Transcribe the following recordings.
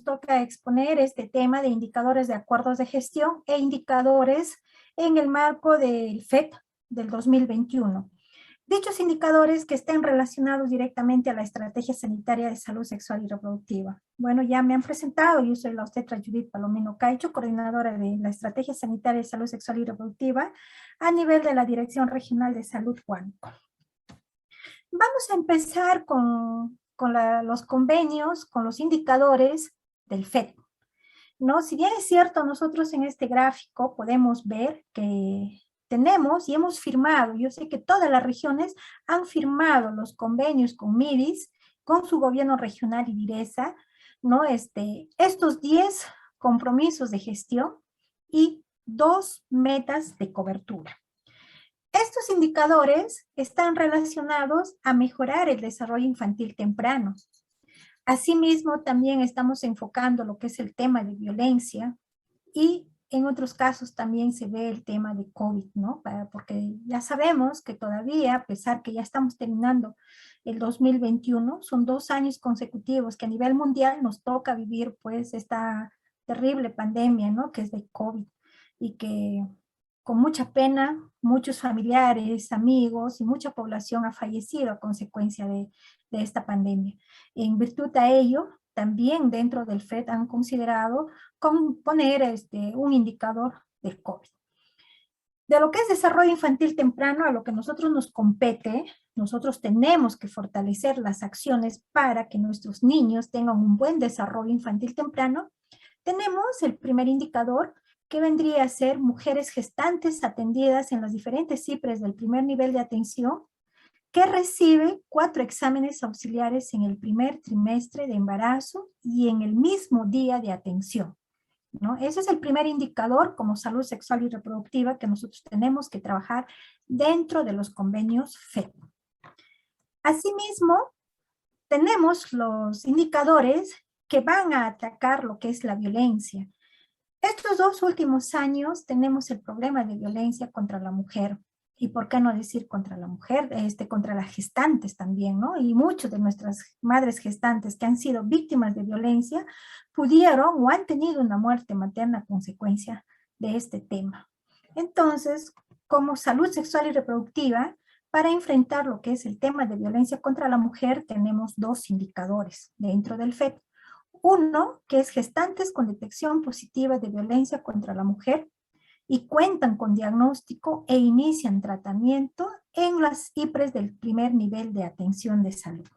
nos toca exponer este tema de indicadores de acuerdos de gestión e indicadores en el marco del FET del 2021. Dichos indicadores que estén relacionados directamente a la estrategia sanitaria de salud sexual y reproductiva. Bueno, ya me han presentado, yo soy la obstetra Judith Palomino Caicho, coordinadora de la estrategia sanitaria de salud sexual y reproductiva a nivel de la Dirección Regional de Salud Huánuco. Vamos a empezar con los convenios, con los indicadores del FET, ¿no? Si bien es cierto, nosotros en este gráfico podemos ver que tenemos y hemos firmado, yo sé que todas las regiones han firmado los convenios con MIDIS, con su gobierno regional y DIRESA, ¿no? Estos 10 compromisos de gestión y 2 metas de cobertura. Estos indicadores están relacionados a mejorar el desarrollo infantil temprano. Asimismo, también estamos enfocando lo que es el tema de violencia y en otros casos también se ve el tema de COVID, ¿no? Porque ya sabemos que todavía, a pesar que ya estamos terminando el 2021, son 2 años consecutivos que a nivel mundial nos toca vivir pues esta terrible pandemia, ¿no? Que es de COVID y que con mucha pena muchos familiares, amigos y mucha población ha fallecido a consecuencia de esta pandemia. En virtud a ello, también dentro del FED han considerado poner un indicador del COVID. De lo que es desarrollo infantil temprano, a lo que nosotros nos compete, nosotros tenemos que fortalecer las acciones para que nuestros niños tengan un buen desarrollo infantil temprano. Tenemos el primer indicador, que vendría a ser mujeres gestantes atendidas en las diferentes CIPRES del primer nivel de atención, que recibe 4 exámenes auxiliares en el primer trimestre de embarazo y en el mismo día de atención, ¿no? Ese es el primer indicador como salud sexual y reproductiva que nosotros tenemos que trabajar dentro de los convenios FED. Asimismo, tenemos los indicadores que van a atacar lo que es la violencia. Estos 2 últimos años tenemos el problema de violencia contra la mujer. Y por qué no decir contra la mujer, contra las gestantes también, ¿no? Y muchas de nuestras madres gestantes que han sido víctimas de violencia pudieron o han tenido una muerte materna a consecuencia de este tema. Entonces, como salud sexual y reproductiva, para enfrentar lo que es el tema de violencia contra la mujer, tenemos 2 indicadores dentro del FED. Uno, que es gestantes con detección positiva de violencia contra la mujer y cuentan con diagnóstico e inician tratamiento en las IPRES del primer nivel de atención de salud.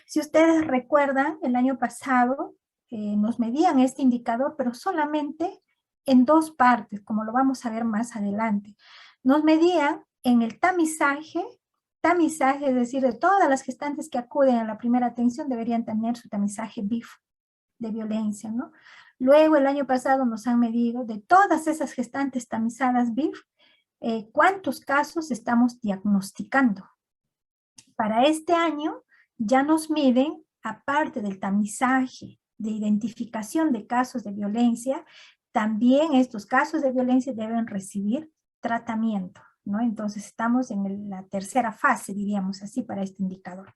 Si ustedes recuerdan, el año pasado nos medían este indicador, pero solamente en 2 partes, como lo vamos a ver más adelante. Nos medían en el tamizaje, es decir, de todas las gestantes que acuden a la primera atención deberían tener su tamizaje BIF de violencia, ¿no? Luego el año pasado nos han medido de todas esas gestantes tamizadas BIF, cuántos casos estamos diagnosticando. Para este año ya nos miden, aparte del tamizaje de identificación de casos de violencia, también estos casos de violencia deben recibir tratamiento, ¿no? Entonces estamos en la tercera fase, diríamos así, para este indicador.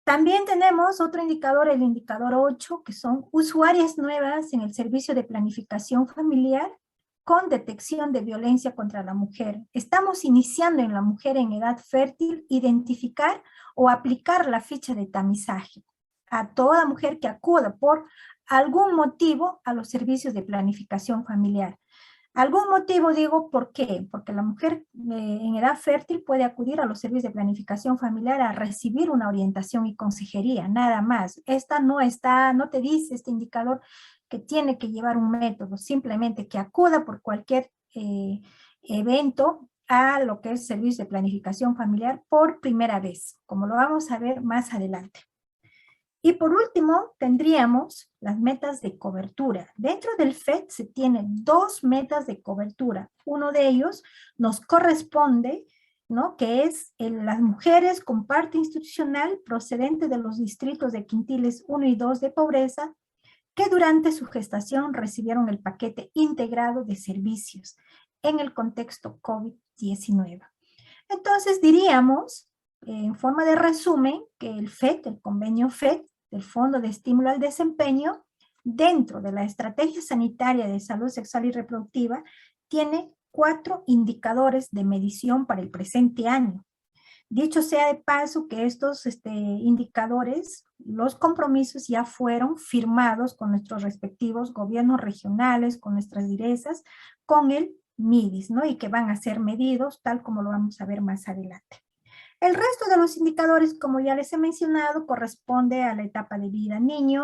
También tenemos otro indicador, el indicador 8, que son usuarias nuevas en el servicio de planificación familiar con detección de violencia contra la mujer. Estamos iniciando en la mujer en edad fértil identificar o aplicar la ficha de tamizaje a toda mujer que acuda por algún motivo a los servicios de planificación familiar. Algún motivo digo, ¿por qué? Porque la mujer en edad fértil puede acudir a los servicios de planificación familiar a recibir una orientación y consejería, nada más. No te dice este indicador que tiene que llevar un método, simplemente que acuda por cualquier evento a lo que es servicio de planificación familiar por primera vez, como lo vamos a ver más adelante. Y por último, tendríamos las metas de cobertura. Dentro del FED se tienen 2 metas de cobertura. Uno de ellos nos corresponde, ¿no? Que es las mujeres con parte institucional procedente de los distritos de quintiles 1 y 2 de pobreza, que durante su gestación recibieron el paquete integrado de servicios en el contexto COVID-19. Entonces diríamos, en forma de resumen, que el FED, el convenio FED, del Fondo de Estímulo al Desempeño, dentro de la Estrategia Sanitaria de Salud Sexual y Reproductiva, tiene 4 indicadores de medición para el presente año. Dicho sea de paso que estos indicadores, los compromisos ya fueron firmados con nuestros respectivos gobiernos regionales, con nuestras direzas, con el MIDIS, ¿no? Y que van a ser medidos tal como lo vamos a ver más adelante. El resto de los indicadores, como ya les he mencionado, corresponde a la etapa de vida niño,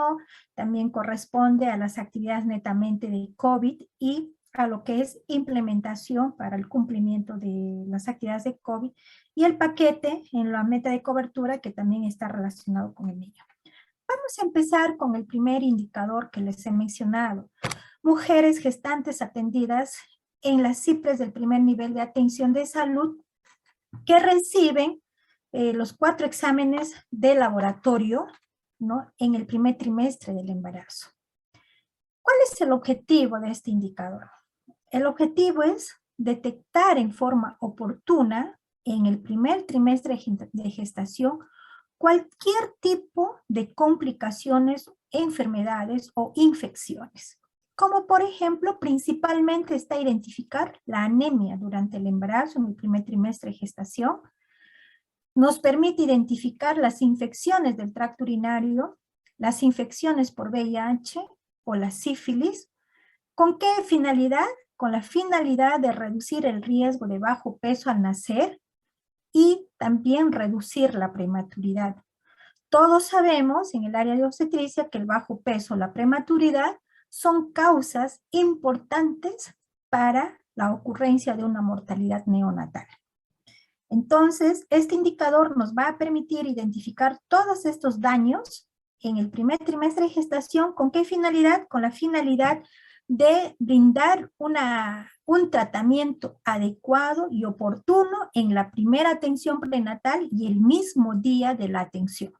también corresponde a las actividades netamente de COVID y a lo que es implementación para el cumplimiento de las actividades de COVID y el paquete en la meta de cobertura que también está relacionado con el niño. Vamos a empezar con el primer indicador que les he mencionado. Mujeres gestantes atendidas en las CIPRES del primer nivel de atención de salud que reciben los 4 exámenes de laboratorio, ¿no? En el primer trimestre del embarazo. ¿Cuál es el objetivo de este indicador? El objetivo es detectar en forma oportuna en el primer trimestre de gestación cualquier tipo de complicaciones, enfermedades o infecciones. Como por ejemplo, principalmente está identificar la anemia durante el embarazo en el primer trimestre de gestación. Nos permite identificar las infecciones del tracto urinario, las infecciones por VIH o la sífilis. ¿Con qué finalidad? Con la finalidad de reducir el riesgo de bajo peso al nacer y también reducir la prematuridad. Todos sabemos en el área de obstetricia que el bajo peso, la prematuridad, son causas importantes para la ocurrencia de una mortalidad neonatal. Entonces, este indicador nos va a permitir identificar todos estos daños en el primer trimestre de gestación. ¿Con qué finalidad? Con la finalidad de brindar un tratamiento adecuado y oportuno en la primera atención prenatal y el mismo día de la atención.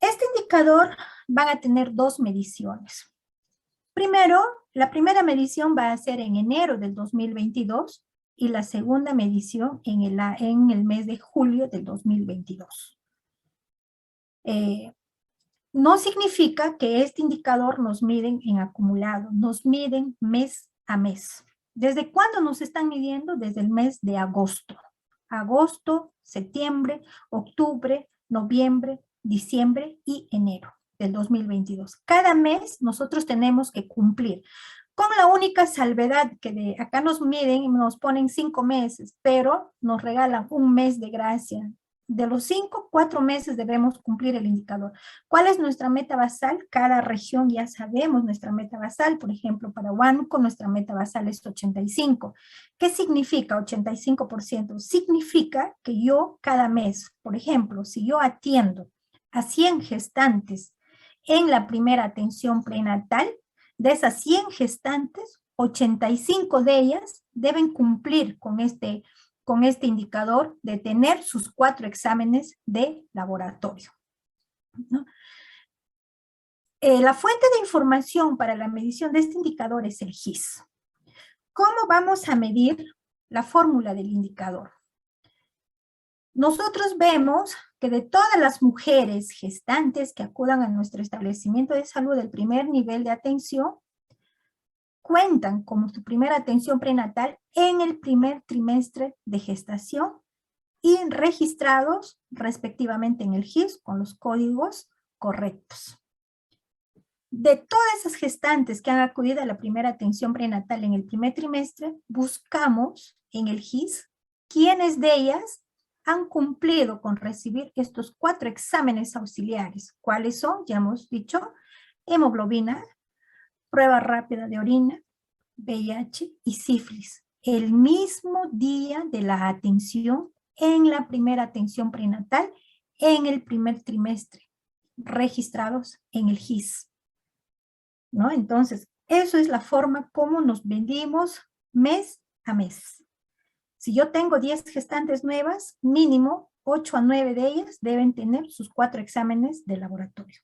Este indicador va a tener 2 mediciones. Primero, la primera medición va a ser en enero del 2022 y la segunda medición en el mes de julio del 2022. No significa que este indicador nos miden en acumulado, nos miden mes a mes. ¿Desde cuándo nos están midiendo? Desde el mes de agosto. Agosto, septiembre, octubre, noviembre, diciembre y enero del 2022. Cada mes nosotros tenemos que cumplir, con la única salvedad que acá nos miden y nos ponen 5 meses, pero nos regalan un mes de gracia. De los 5, 4 meses debemos cumplir el indicador. ¿Cuál es nuestra meta basal? Cada región ya sabemos nuestra meta basal. Por ejemplo, para Huánuco nuestra meta basal es 85. ¿Qué significa 85%? Significa que yo cada mes, por ejemplo, si yo atiendo a 100 gestantes en la primera atención prenatal, de esas 100 gestantes, 85 de ellas deben cumplir con este indicador de tener sus 4 exámenes de laboratorio, ¿no? La fuente de información para la medición de este indicador es el GIS. ¿Cómo vamos a medir la fórmula del indicador? Nosotros vemos que de todas las mujeres gestantes que acudan a nuestro establecimiento de salud del primer nivel de atención, cuentan como su primera atención prenatal en el primer trimestre de gestación y registrados respectivamente en el GIS con los códigos correctos. De todas esas gestantes que han acudido a la primera atención prenatal en el primer trimestre, buscamos en el GIS quiénes de ellas han cumplido con recibir estos 4 exámenes auxiliares. ¿Cuáles son? Ya hemos dicho, hemoglobina, prueba rápida de orina, VIH y sífilis. El mismo día de la atención en la primera atención prenatal en el primer trimestre, registrados en el GIS, ¿no? Entonces, eso es la forma como nos medimos mes a mes. Si yo tengo 10 gestantes nuevas, mínimo 8 a 9 de ellas deben tener sus 4 exámenes de laboratorio.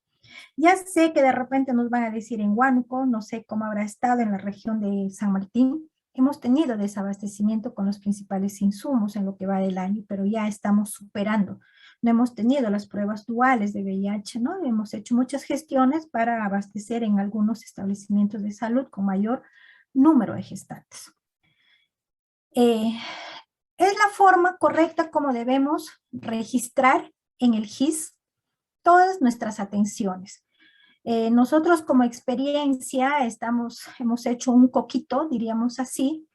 Ya sé que de repente nos van a decir en Huánuco, no sé cómo habrá estado en la región de San Martín, hemos tenido desabastecimiento con los principales insumos en lo que va del año, pero ya estamos superando no hemos tenido las pruebas duales de VIH, ¿no? Hemos hecho muchas gestiones para abastecer en algunos establecimientos de salud con mayor número de gestantes. Es la forma correcta como debemos registrar en el GIS todas nuestras atenciones. Nosotros como experiencia hemos hecho un coquito, diríamos así,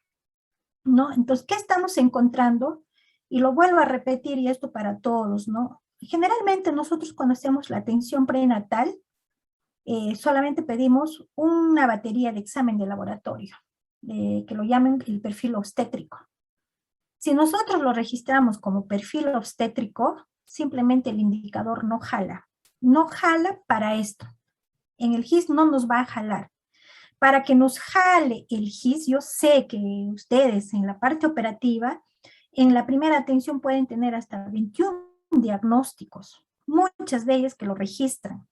¿no? Entonces, ¿qué estamos encontrando? Y lo vuelvo a repetir, y esto para todos, ¿no? Generalmente nosotros cuando hacemos la atención prenatal, solamente pedimos una batería de examen de laboratorio, que lo llamen el perfil obstétrico. Si nosotros lo registramos como perfil obstétrico, simplemente el indicador no jala. No jala para esto. En el GIS no nos va a jalar. Para que nos jale el GIS, yo sé que ustedes en la parte operativa, en la primera atención pueden tener hasta 21 diagnósticos, muchas de ellas que lo registran.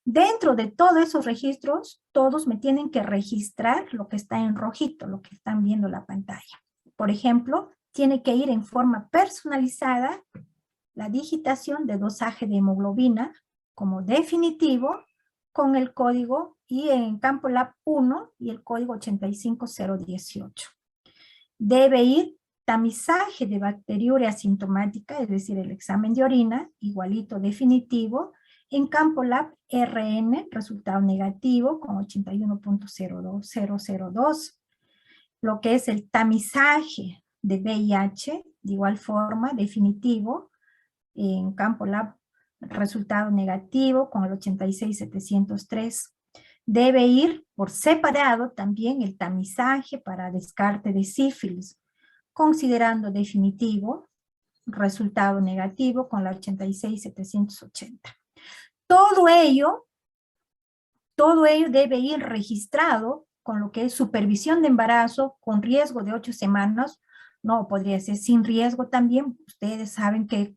Dentro de todos esos registros, todos me tienen que registrar lo que está en rojito, lo que están viendo en la pantalla. Por ejemplo, tiene que ir en forma personalizada la digitación de dosaje de hemoglobina como definitivo con el código y en campo lab 1 y el código 85018. Debe ir tamizaje de bacteriuria asintomática, es decir, el examen de orina, igualito definitivo, en campo lab RN, resultado negativo con 81.02002. Lo que es el tamizaje de VIH, de igual forma, definitivo, en campo lab resultado negativo con el 86.703. Debe ir por separado también el tamizaje para descarte de sífilis, considerando definitivo, resultado negativo con la 86.780. Todo ello debe ir registrado con lo que es supervisión de embarazo con riesgo de 8 semanas, no podría ser sin riesgo también, ustedes saben qué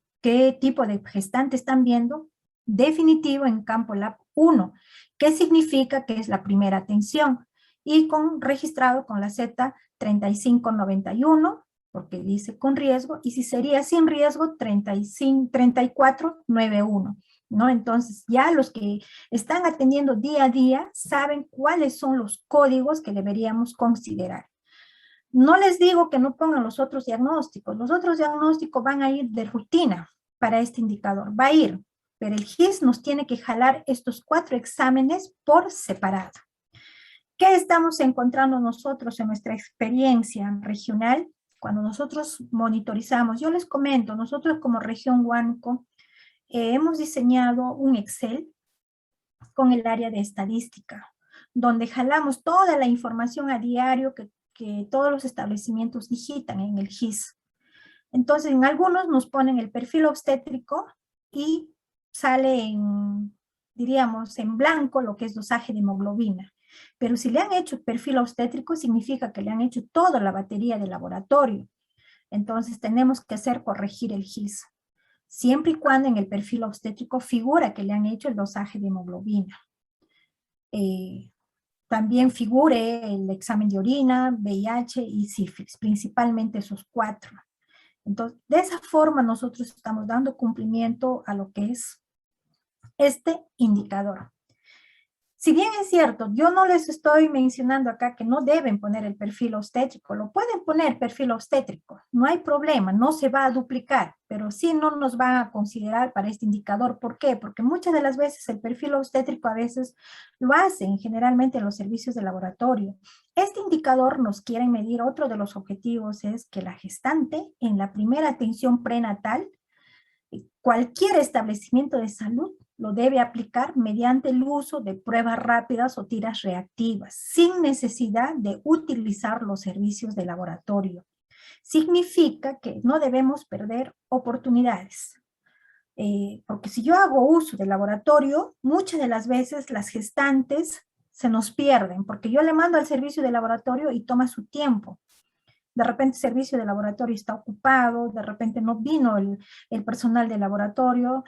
tipo de gestante están viendo, definitivo en campo lab 1, que significa que es la primera atención, y registrado con la Z3591, porque dice con riesgo, y si sería sin riesgo, 3491. ¿No? Entonces ya los que están atendiendo día a día saben cuáles son los códigos que deberíamos considerar. No les digo que no pongan los otros diagnósticos van a ir de rutina para este indicador, va a ir, pero el GIS nos tiene que jalar estos 4 exámenes por separado. ¿Qué estamos encontrando nosotros en nuestra experiencia regional? Cuando nosotros monitorizamos, yo les comento, nosotros como región Huánuco, hemos diseñado un Excel con el área de estadística, donde jalamos toda la información a diario que todos los establecimientos digitan en el GIS. Entonces, en algunos nos ponen el perfil obstétrico y sale diríamos, en blanco lo que es dosaje de hemoglobina. Pero si le han hecho perfil obstétrico, significa que le han hecho toda la batería de laboratorio. Entonces, tenemos que corregir el GIS, siempre y cuando en el perfil obstétrico figura que le han hecho el dosaje de hemoglobina. También figure el examen de orina, VIH y sífilis, principalmente esos 4. Entonces, de esa forma nosotros estamos dando cumplimiento a lo que es este indicador. Si bien es cierto, yo no les estoy mencionando acá que no deben poner el perfil obstétrico, lo pueden poner perfil obstétrico, no hay problema, no se va a duplicar, pero sí no nos van a considerar para este indicador. ¿Por qué? Porque muchas de las veces el perfil obstétrico a veces lo hacen generalmente en los servicios de laboratorio. Este indicador nos quiere medir, otro de los objetivos es que la gestante en la primera atención prenatal, cualquier establecimiento de salud lo debe aplicar mediante el uso de pruebas rápidas o tiras reactivas, sin necesidad de utilizar los servicios de laboratorio. Significa que no debemos perder oportunidades. Porque si yo hago uso del laboratorio, muchas de las veces las gestantes se nos pierden, porque yo le mando al servicio de laboratorio y toma su tiempo. De repente el servicio de laboratorio está ocupado, de repente no vino el personal de laboratorio,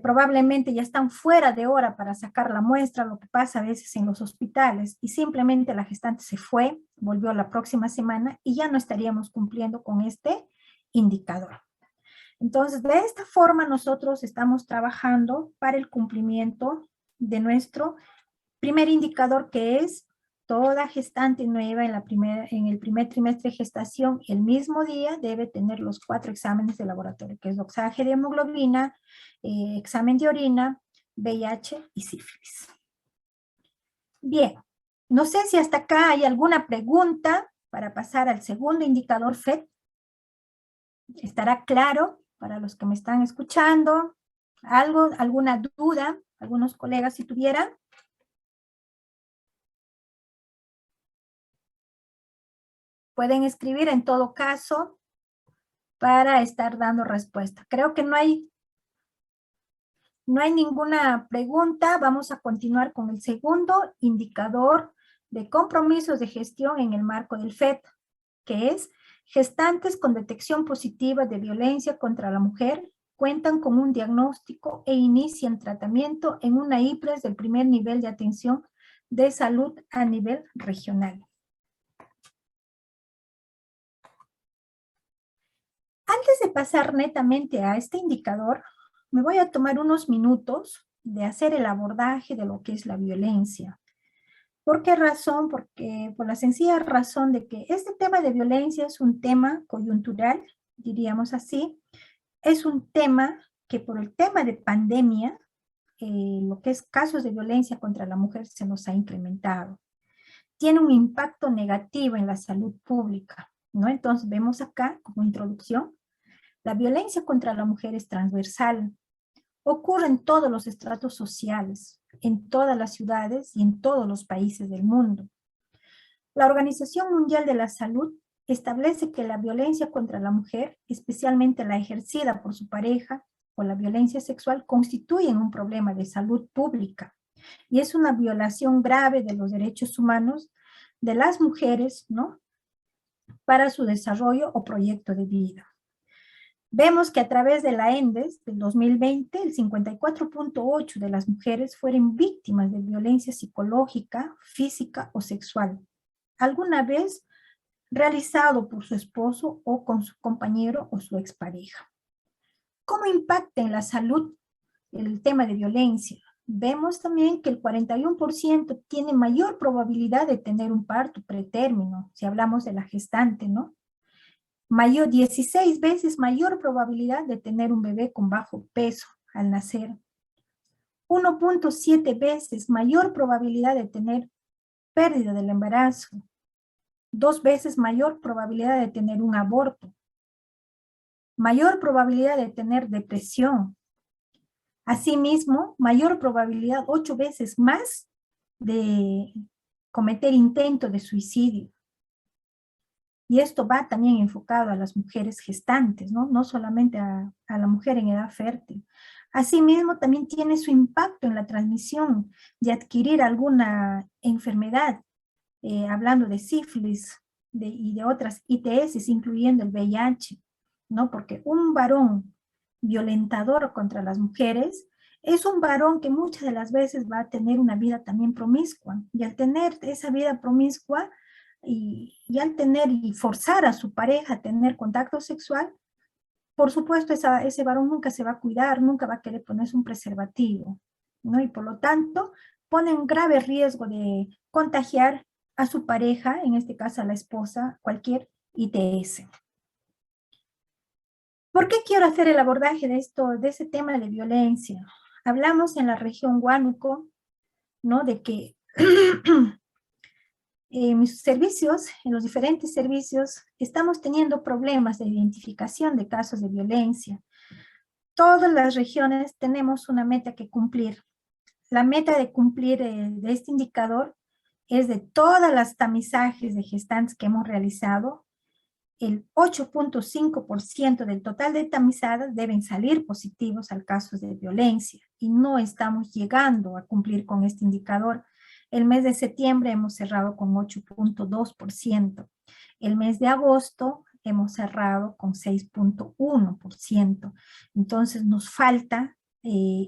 probablemente ya están fuera de hora para sacar la muestra, lo que pasa a veces en los hospitales, y simplemente la gestante se fue, volvió la próxima semana y ya no estaríamos cumpliendo con este indicador. Entonces, de esta forma nosotros estamos trabajando para el cumplimiento de nuestro primer indicador, que es toda gestante nueva en el primer trimestre de gestación, el mismo día debe tener los 4 exámenes de laboratorio, que es dosaje de hemoglobina, examen de orina, VIH y sífilis. Bien, no sé si hasta acá hay alguna pregunta para pasar al segundo indicador FET. ¿Estará claro para los que me están escuchando? ¿Alguna duda? Algunos colegas si tuvieran. Pueden escribir en todo caso para estar dando respuesta. Creo que no hay ninguna pregunta. Vamos a continuar con el segundo indicador de compromisos de gestión en el marco del FET, que es gestantes con detección positiva de violencia contra la mujer cuentan con un diagnóstico e inician tratamiento en una IPRES del primer nivel de atención de salud a nivel regional. Antes de pasar netamente a este indicador, me voy a tomar unos minutos de hacer el abordaje de lo que es la violencia. ¿Por qué razón? Porque por la sencilla razón de que este tema de violencia es un tema coyuntural, diríamos así. Es un tema que por el tema de pandemia, lo que es casos de violencia contra la mujer se nos ha incrementado. Tiene un impacto negativo en la salud pública, ¿no? Entonces vemos acá como introducción, la violencia contra la mujer es transversal, ocurre en todos los estratos sociales, en todas las ciudades y en todos los países del mundo. La Organización Mundial de la Salud establece que la violencia contra la mujer, especialmente la ejercida por su pareja o la violencia sexual, constituyen un problema de salud pública y es una violación grave de los derechos humanos de las mujeres, ¿no?, para su desarrollo o proyecto de vida. Vemos que a través de la ENDES del 2020, el 54.8% de las mujeres fueron víctimas de violencia psicológica, física o sexual, alguna vez realizado por su esposo o con su compañero o su expareja. ¿Cómo impacta en la salud el tema de violencia? Vemos también que el 41% tiene mayor probabilidad de tener un parto pretérmino, si hablamos de la gestante, ¿no? 16 veces mayor probabilidad de tener un bebé con bajo peso al nacer. 1.7 veces mayor probabilidad de tener pérdida del embarazo. 2 veces mayor probabilidad de tener un aborto. Mayor probabilidad de tener depresión. Asimismo, mayor probabilidad, 8 veces más, de cometer intento de suicidio. Y esto va también enfocado a las mujeres gestantes, ¿no? No solamente a la mujer en edad fértil. Asimismo, también tiene su impacto en la transmisión de adquirir alguna enfermedad, hablando de sífilis y de otras ITS, incluyendo el VIH, ¿no? Porque un varón violentador contra las mujeres es un varón que muchas de las veces va a tener una vida también promiscua. Y al tener esa vida promiscua, y al tener y forzar a su pareja a tener contacto sexual, por supuesto ese varón nunca se va a cuidar, nunca va a querer ponerse un preservativo, ¿no? Y por lo tanto pone un grave riesgo de contagiar a su pareja, en este caso a la esposa, cualquier ITS. ¿Por qué quiero hacer el abordaje de ese tema de violencia? Hablamos en la región Huánuco, ¿no?, de que en mis servicios, en los diferentes servicios, estamos teniendo problemas de identificación de casos de violencia. Todas las regiones tenemos una meta que cumplir. La meta de cumplir de este indicador es de todas las tamizajes de gestantes que hemos realizado, el 8.5% del total de tamizadas deben salir positivos al caso de violencia y no estamos llegando a cumplir con este indicador. El mes de septiembre hemos cerrado con 8.2%. El mes de agosto hemos cerrado con 6.1%. Entonces nos falta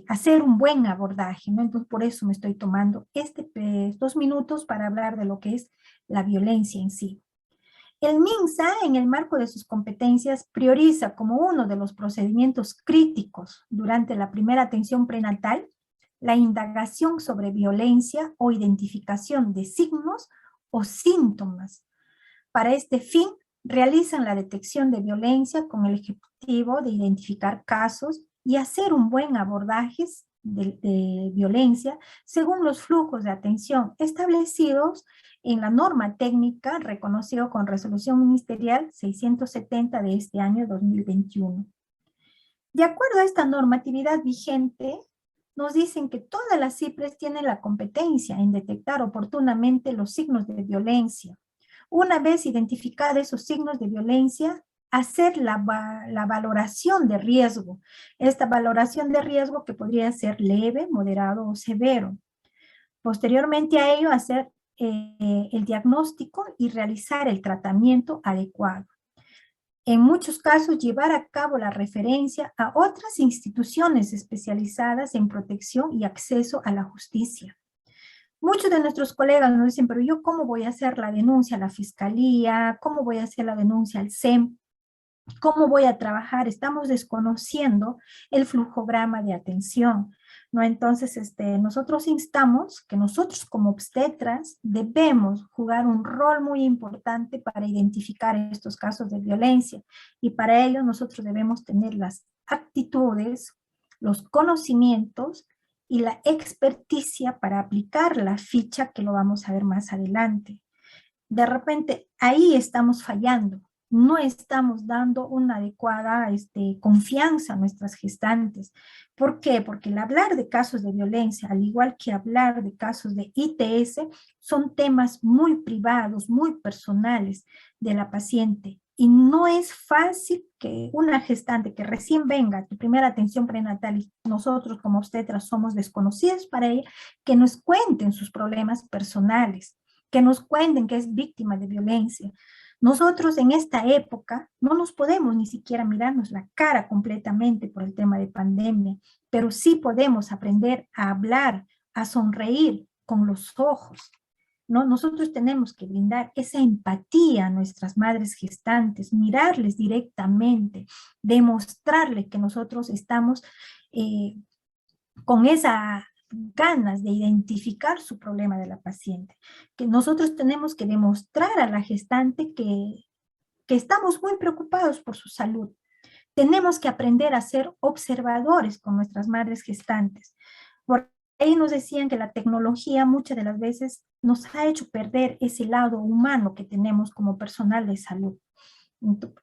hacer un buen abordaje, ¿no? Entonces por eso me estoy tomando estos minutos para hablar de lo que es la violencia en sí. El MINSA, en el marco de sus competencias, prioriza como uno de los procedimientos críticos durante la primera atención prenatal la indagación sobre violencia o identificación de signos o síntomas. Para este fin, realizan la detección de violencia con el objetivo de identificar casos y hacer un buen abordaje de violencia según los flujos de atención establecidos en la norma técnica reconocido con resolución ministerial 670 de este año 2021. De acuerdo a esta normatividad vigente, nos dicen que todas las CIPRES tienen la competencia en detectar oportunamente los signos de violencia. Una vez identificados esos signos de violencia, hacer la valoración de riesgo. Esta valoración de riesgo que podría ser leve, moderado o severo. Posteriormente a ello, hacer el diagnóstico y realizar el tratamiento adecuado. En muchos casos, llevar a cabo la referencia a otras instituciones especializadas en protección y acceso a la justicia. Muchos de nuestros colegas nos dicen, pero yo ¿cómo voy a hacer la denuncia a la fiscalía? ¿Cómo voy a hacer la denuncia al SEM? ¿Cómo voy a trabajar? Estamos desconociendo el flujograma de atención, ¿no? Entonces, nosotros instamos que nosotros como obstetras debemos jugar un rol muy importante para identificar estos casos de violencia y para ello nosotros debemos tener las aptitudes, los conocimientos y la experticia para aplicar la ficha que lo vamos a ver más adelante. De repente, ahí estamos fallando. No estamos dando una adecuada confianza a nuestras gestantes. ¿Por qué? Porque el hablar de casos de violencia, al igual que hablar de casos de ITS, son temas muy privados, muy personales de la paciente. Y no es fácil que una gestante que recién venga a tu primera atención prenatal y nosotros como obstetras somos desconocidos para ella, que nos cuenten sus problemas personales, que nos cuenten que es víctima de violencia. Nosotros en esta época no nos podemos ni siquiera mirarnos la cara completamente por el tema de pandemia, pero sí podemos aprender a hablar, a sonreír con los ojos, ¿no? Nosotros tenemos que brindar esa empatía a nuestras madres gestantes, mirarles directamente, demostrarles que nosotros estamos con esa ganas de identificar su problema de la paciente, que nosotros tenemos que demostrar a la gestante que estamos muy preocupados por su salud. Tenemos que aprender a ser observadores con nuestras madres gestantes. Por ahí nos decían que la tecnología muchas de las veces nos ha hecho perder ese lado humano que tenemos como personal de salud.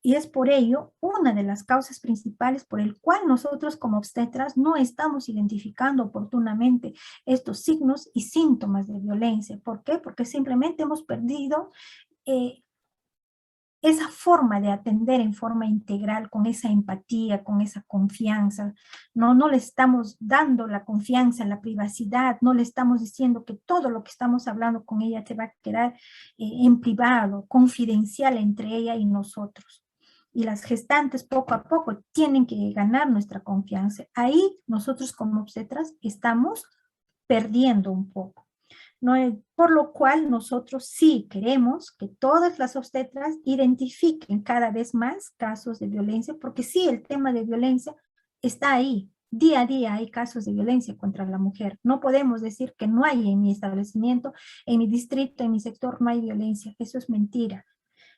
Y es por ello una de las causas principales por el cual nosotros como obstetras no estamos identificando oportunamente estos signos y síntomas de violencia. ¿Por qué? Porque simplemente hemos perdido esa forma de atender en forma integral, con esa empatía, con esa confianza. No le estamos dando la confianza, la privacidad, no le estamos diciendo que todo lo que estamos hablando con ella te va a quedar en privado, confidencial entre ella y nosotros. Y las gestantes poco a poco tienen que ganar nuestra confianza. Ahí nosotros como obstetras estamos perdiendo un poco. ¿No? Por lo cual nosotros sí queremos que todas las obstetras identifiquen cada vez más casos de violencia, porque sí, el tema de violencia está ahí. Día a día hay casos de violencia contra la mujer. No podemos decir que no hay en mi establecimiento, en mi distrito, en mi sector no hay violencia. Eso es mentira.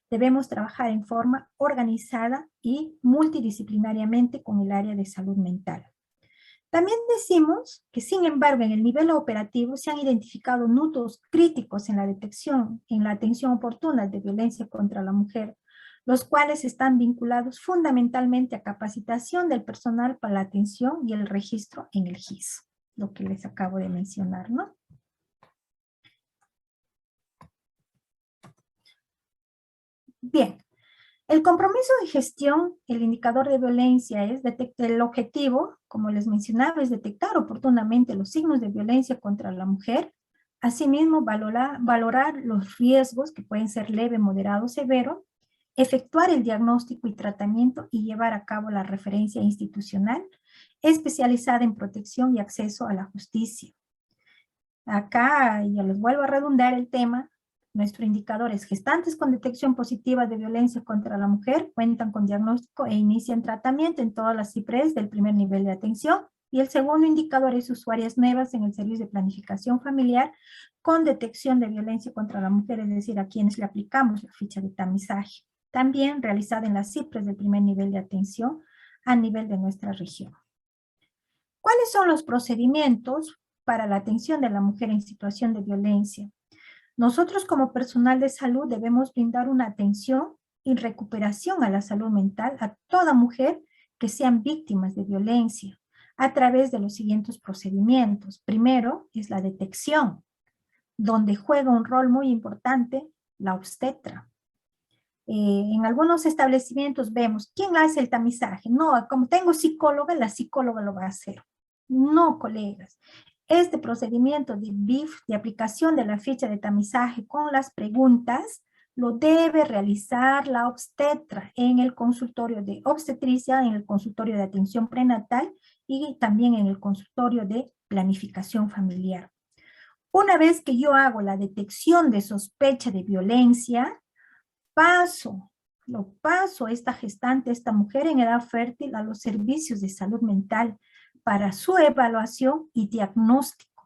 Debemos trabajar en forma organizada y multidisciplinariamente con el área de salud mental. También decimos que, sin embargo, en el nivel operativo se han identificado nudos críticos en la detección, en la atención oportuna de violencia contra la mujer, los cuales están vinculados fundamentalmente a capacitación del personal para la atención y el registro en el GIS, lo que les acabo de mencionar, ¿no? Bien. El compromiso de gestión, el indicador de violencia es el objetivo, como les mencionaba, es detectar oportunamente los signos de violencia contra la mujer, asimismo valorar los riesgos que pueden ser leve, moderado, severo, efectuar el diagnóstico y tratamiento y llevar a cabo la referencia institucional especializada en protección y acceso a la justicia. Acá, ya les vuelvo a redundar el tema, Nuestro indicador es gestantes con detección positiva de violencia contra la mujer, cuentan con diagnóstico e inician tratamiento en todas las CIPRES del primer nivel de atención. Y el segundo indicador es usuarias nuevas en el servicio de planificación familiar con detección de violencia contra la mujer, es decir, a quienes le aplicamos la ficha de tamizaje. También realizada en las CIPRES del primer nivel de atención a nivel de nuestra región. ¿Cuáles son los procedimientos para la atención de la mujer en situación de violencia? Nosotros como personal de salud debemos brindar una atención y recuperación a la salud mental a toda mujer que sean víctimas de violencia a través de los siguientes procedimientos. Primero es la detección, donde juega un rol muy importante la obstetra. En algunos establecimientos vemos, ¿quién hace el tamizaje? No, como tengo psicóloga, la psicóloga lo va a hacer. No, colegas. Este procedimiento de BIF, de aplicación de la ficha de tamizaje con las preguntas, lo debe realizar la obstetra en el consultorio de obstetricia, en el consultorio de atención prenatal y también en el consultorio de planificación familiar. Una vez que yo hago la detección de sospecha de violencia, lo paso a esta gestante, a esta mujer en edad fértil, a los servicios de salud mental para su evaluación y diagnóstico.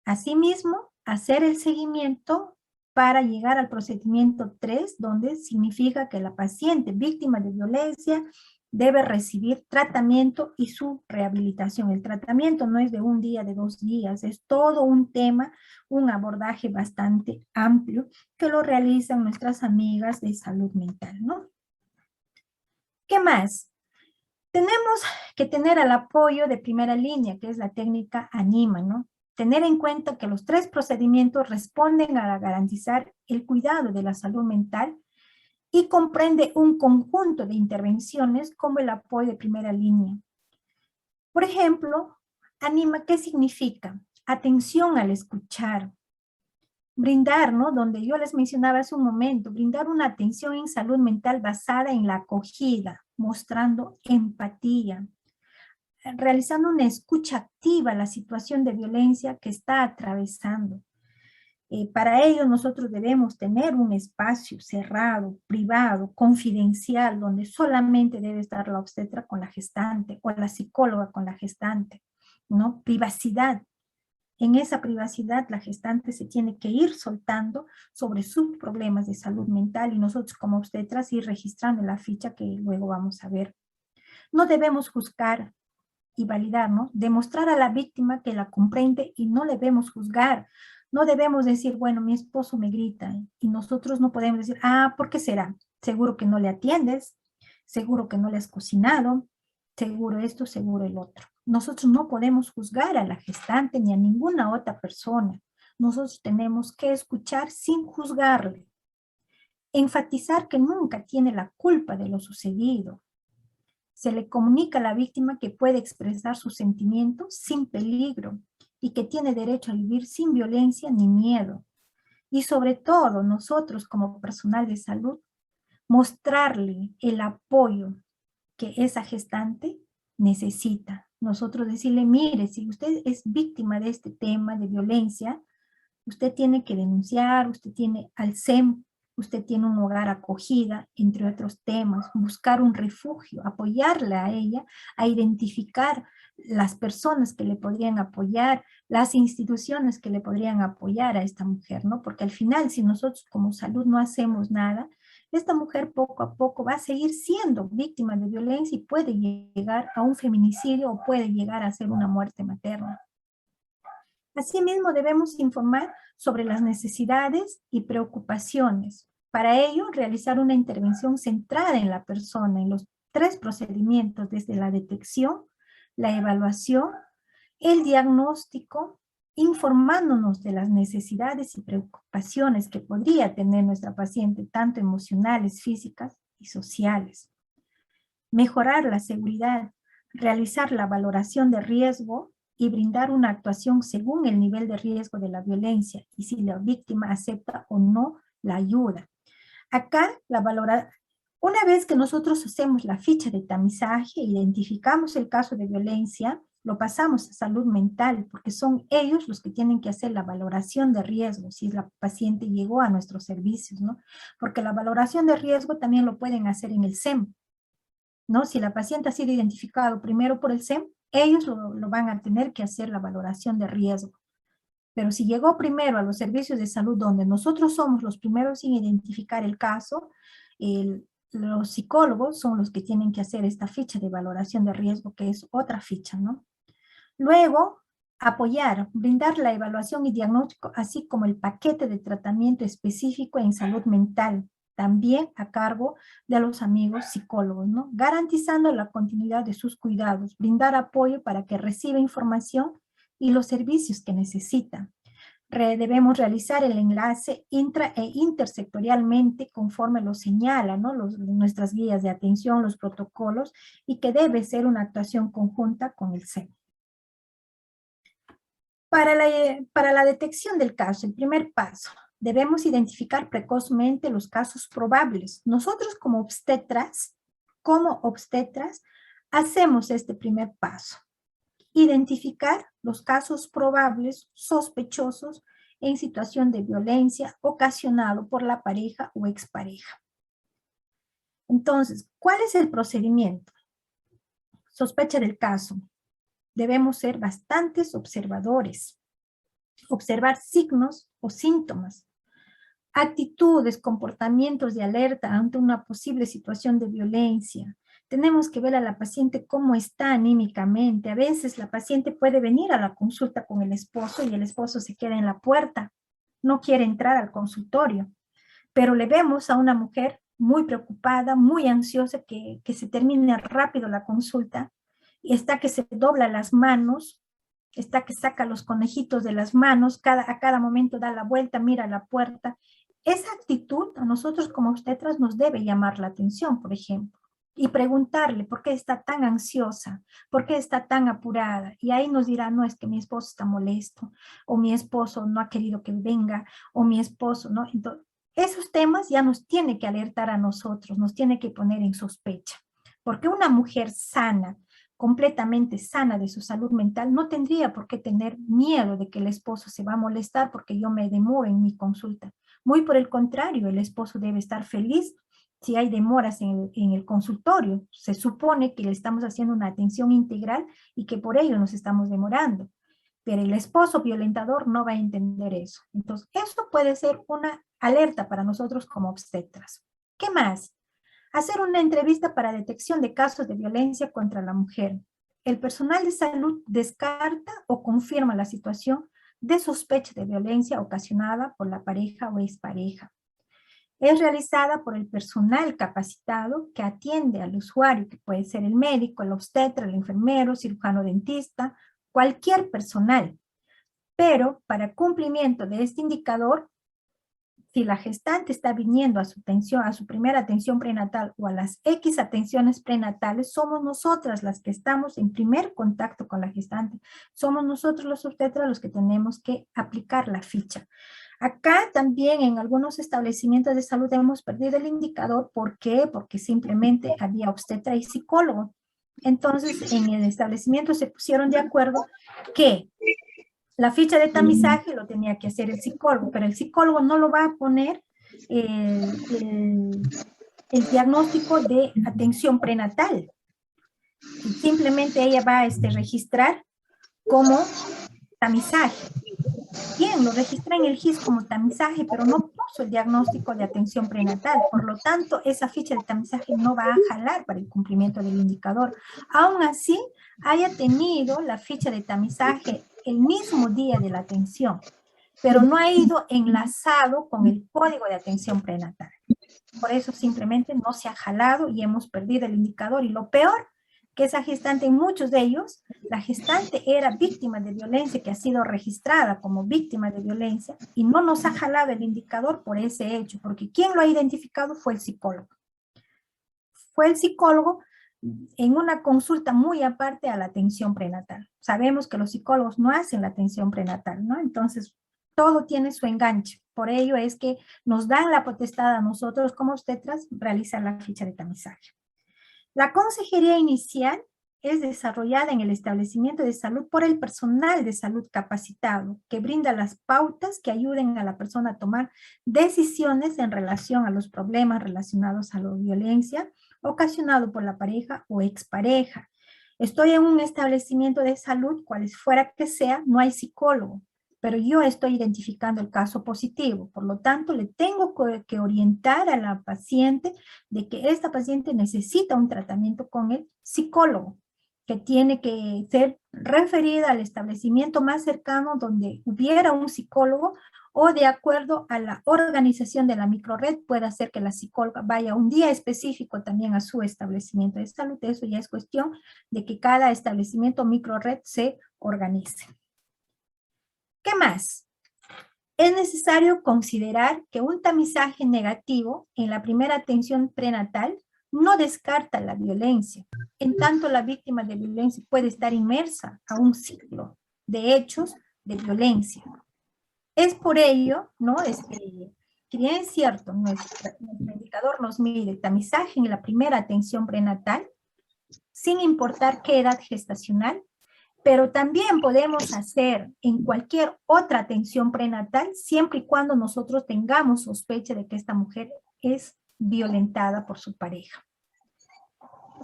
Asimismo, hacer el seguimiento para llegar al procedimiento 3, donde significa que la paciente víctima de violencia debe recibir tratamiento y su rehabilitación. El tratamiento no es de un día, de 2 días, es todo un tema, un abordaje bastante amplio que lo realizan nuestras amigas de salud mental, ¿no? ¿Qué más? Tenemos que tener el apoyo de primera línea, que es la técnica ANIMA, ¿no? Tener en cuenta que los 3 procedimientos responden a garantizar el cuidado de la salud mental y comprende un conjunto de intervenciones como el apoyo de primera línea. Por ejemplo, ANIMA, ¿qué significa? Atención al escuchar. Brindar, ¿no? Donde yo les mencionaba hace un momento, brindar una atención en salud mental basada en la acogida, mostrando empatía, realizando una escucha activa a la situación de violencia que está atravesando. Para ello nosotros debemos tener un espacio cerrado, privado, confidencial, donde solamente debe estar la obstetra con la gestante o la psicóloga con la gestante, ¿no? Privacidad. En esa privacidad la gestante se tiene que ir soltando sobre sus problemas de salud mental y nosotros como obstetras ir registrando la ficha que luego vamos a ver. No debemos juzgar y validar, ¿no? Demostrar a la víctima que la comprende y no debemos juzgar. No debemos decir, bueno, mi esposo me grita y nosotros no podemos decir, ¿por qué será? Seguro que no le atiendes, seguro que no le has cocinado, seguro esto, seguro el otro. Nosotros no podemos juzgar a la gestante ni a ninguna otra persona. Nosotros tenemos que escuchar sin juzgarle. Enfatizar que nunca tiene la culpa de lo sucedido. Se le comunica a la víctima que puede expresar sus sentimientos sin peligro y que tiene derecho a vivir sin violencia ni miedo. Y sobre todo, nosotros como personal de salud, mostrarle el apoyo que esa gestante necesita. Nosotros decirle, mire, si usted es víctima de este tema de violencia, usted tiene que denunciar, usted tiene al SEM, usted tiene un hogar acogida, entre otros temas, buscar un refugio, apoyarla a ella, a identificar las personas que le podrían apoyar, las instituciones que le podrían apoyar a esta mujer, ¿no? Porque al final, si nosotros como salud no hacemos nada, esta mujer poco a poco va a seguir siendo víctima de violencia y puede llegar a un feminicidio o puede llegar a ser una muerte materna. Asimismo, debemos informar sobre las necesidades y preocupaciones. Para ello, realizar una intervención centrada en la persona, en los 3 procedimientos, desde la detección, la evaluación, el diagnóstico, informándonos de las necesidades y preocupaciones que podría tener nuestra paciente, tanto emocionales, físicas y sociales. Mejorar la seguridad, realizar la valoración de riesgo y brindar una actuación según el nivel de riesgo de la violencia y si la víctima acepta o no la ayuda. Acá, una vez que nosotros hacemos la ficha de tamizaje, identificamos el caso de violencia, lo pasamos a salud mental, porque son ellos los que tienen que hacer la valoración de riesgo, si la paciente llegó a nuestros servicios, ¿no? Porque la valoración de riesgo también lo pueden hacer en el SEM, ¿no? Si la paciente ha sido identificado primero por el SEM, ellos lo van a tener que hacer la valoración de riesgo. Pero si llegó primero a los servicios de salud, donde nosotros somos los primeros en identificar el caso, los psicólogos son los que tienen que hacer esta ficha de valoración de riesgo, que es otra ficha, ¿no? Luego, apoyar, brindar la evaluación y diagnóstico, así como el paquete de tratamiento específico en salud mental, también a cargo de los amigos psicólogos, ¿no? Garantizando la continuidad de sus cuidados, brindar apoyo para que reciba información y los servicios que necesita. Debemos realizar el enlace intra e intersectorialmente conforme lo señalan, ¿no? Nuestras guías de atención, los protocolos, y que debe ser una actuación conjunta con el SEM. Para la detección del caso, el primer paso, debemos identificar precozmente los casos probables. Nosotros como obstetras, hacemos este primer paso. Identificar los casos probables sospechosos en situación de violencia ocasionado por la pareja o expareja. Entonces, ¿cuál es el procedimiento? Sospecha del caso. Debemos ser bastantes observadores. Observar signos o síntomas, actitudes, comportamientos de alerta ante una posible situación de violencia. Tenemos que ver a la paciente cómo está anímicamente. A veces la paciente puede venir a la consulta con el esposo y el esposo se queda en la puerta, no quiere entrar al consultorio, pero le vemos a una mujer muy preocupada, muy ansiosa, que se termine rápido la consulta, y está que se dobla las manos, está que saca los conejitos de las manos, a cada momento da la vuelta, mira la puerta. Esa actitud a nosotros como obstetras nos debe llamar la atención, por ejemplo, y preguntarle por qué está tan ansiosa, por qué está tan apurada. Y ahí nos dirá, no, es que mi esposo está molesto, o mi esposo no ha querido que venga, o mi esposo, ¿no? Entonces, esos temas ya nos tiene que alertar a nosotros, nos tiene que poner en sospecha. Porque una mujer sana, completamente sana de su salud mental, no tendría por qué tener miedo de que el esposo se va a molestar porque yo me demoro en mi consulta. Muy por el contrario, el esposo debe estar feliz si hay demoras en el consultorio. Se supone que le estamos haciendo una atención integral y que por ello nos estamos demorando. Pero el esposo violentador no va a entender eso. Entonces, eso puede ser una alerta para nosotros como obstetras. ¿Qué más? Hacer una entrevista para detección de casos de violencia contra la mujer. El personal de salud descarta o confirma la situación de sospecha de violencia ocasionada por la pareja o expareja. Es realizada por el personal capacitado que atiende al usuario, que puede ser el médico, el obstetra, el enfermero, cirujano dentista, cualquier personal. Pero para cumplimiento de este indicador, si la gestante está viniendo a su primera atención prenatal o a las X atenciones prenatales, somos nosotras las que estamos en primer contacto con la gestante. Somos nosotros los obstetras los que tenemos que aplicar la ficha. Acá también en algunos establecimientos de salud hemos perdido el indicador. ¿Por qué? Porque simplemente había obstetra y psicólogo. Entonces en el establecimiento se pusieron de acuerdo que la ficha de tamizaje lo tenía que hacer el psicólogo, pero el psicólogo no lo va a poner el diagnóstico de atención prenatal. Simplemente ella va a registrar como tamizaje. Bien, lo registra en el GIS como tamizaje, pero no puso el diagnóstico de atención prenatal. Por lo tanto, esa ficha de tamizaje no va a jalar para el cumplimiento del indicador. Aún así, haya tenido la ficha de tamizaje el mismo día de la atención, pero no ha ido enlazado con el código de atención prenatal. Por eso simplemente no se ha jalado y hemos perdido el indicador. Y lo peor, que esa gestante, en muchos de ellos, la gestante era víctima de violencia, que ha sido registrada como víctima de violencia, y no nos ha jalado el indicador por ese hecho, porque quien lo ha identificado fue el psicólogo. Fue el psicólogo en una consulta muy aparte a la atención prenatal. Sabemos que los psicólogos no hacen la atención prenatal, ¿no? Entonces, todo tiene su enganche. Por ello es que nos dan la potestad a nosotros como obstetras realizar la ficha de tamizaje. La consejería inicial es desarrollada en el establecimiento de salud por el personal de salud capacitado, que brinda las pautas que ayuden a la persona a tomar decisiones en relación a los problemas relacionados a la violencia ocasionado por la pareja o expareja. Estoy en un establecimiento de salud, fuera que sea, no hay psicólogo, pero yo estoy identificando el caso positivo. Por lo tanto, le tengo que orientar a la paciente de que esta paciente necesita un tratamiento con el psicólogo, que tiene que ser referida al establecimiento más cercano donde hubiera un psicólogo, o de acuerdo a la organización de la microred puede hacer que la psicóloga vaya un día específico también a su establecimiento de salud. Eso ya es cuestión de que cada establecimiento microred se organice. ¿Qué más? Es necesario considerar que un tamizaje negativo en la primera atención prenatal no descarta la violencia. En tanto, la víctima de violencia puede estar inmersa a un ciclo de hechos de violencia. Es por ello, ¿no? Que bien es cierto, nuestro indicador nos mide tamizaje en la primera atención prenatal, sin importar qué edad gestacional, pero también podemos hacer en cualquier otra atención prenatal, siempre y cuando nosotros tengamos sospecha de que esta mujer es violentada por su pareja.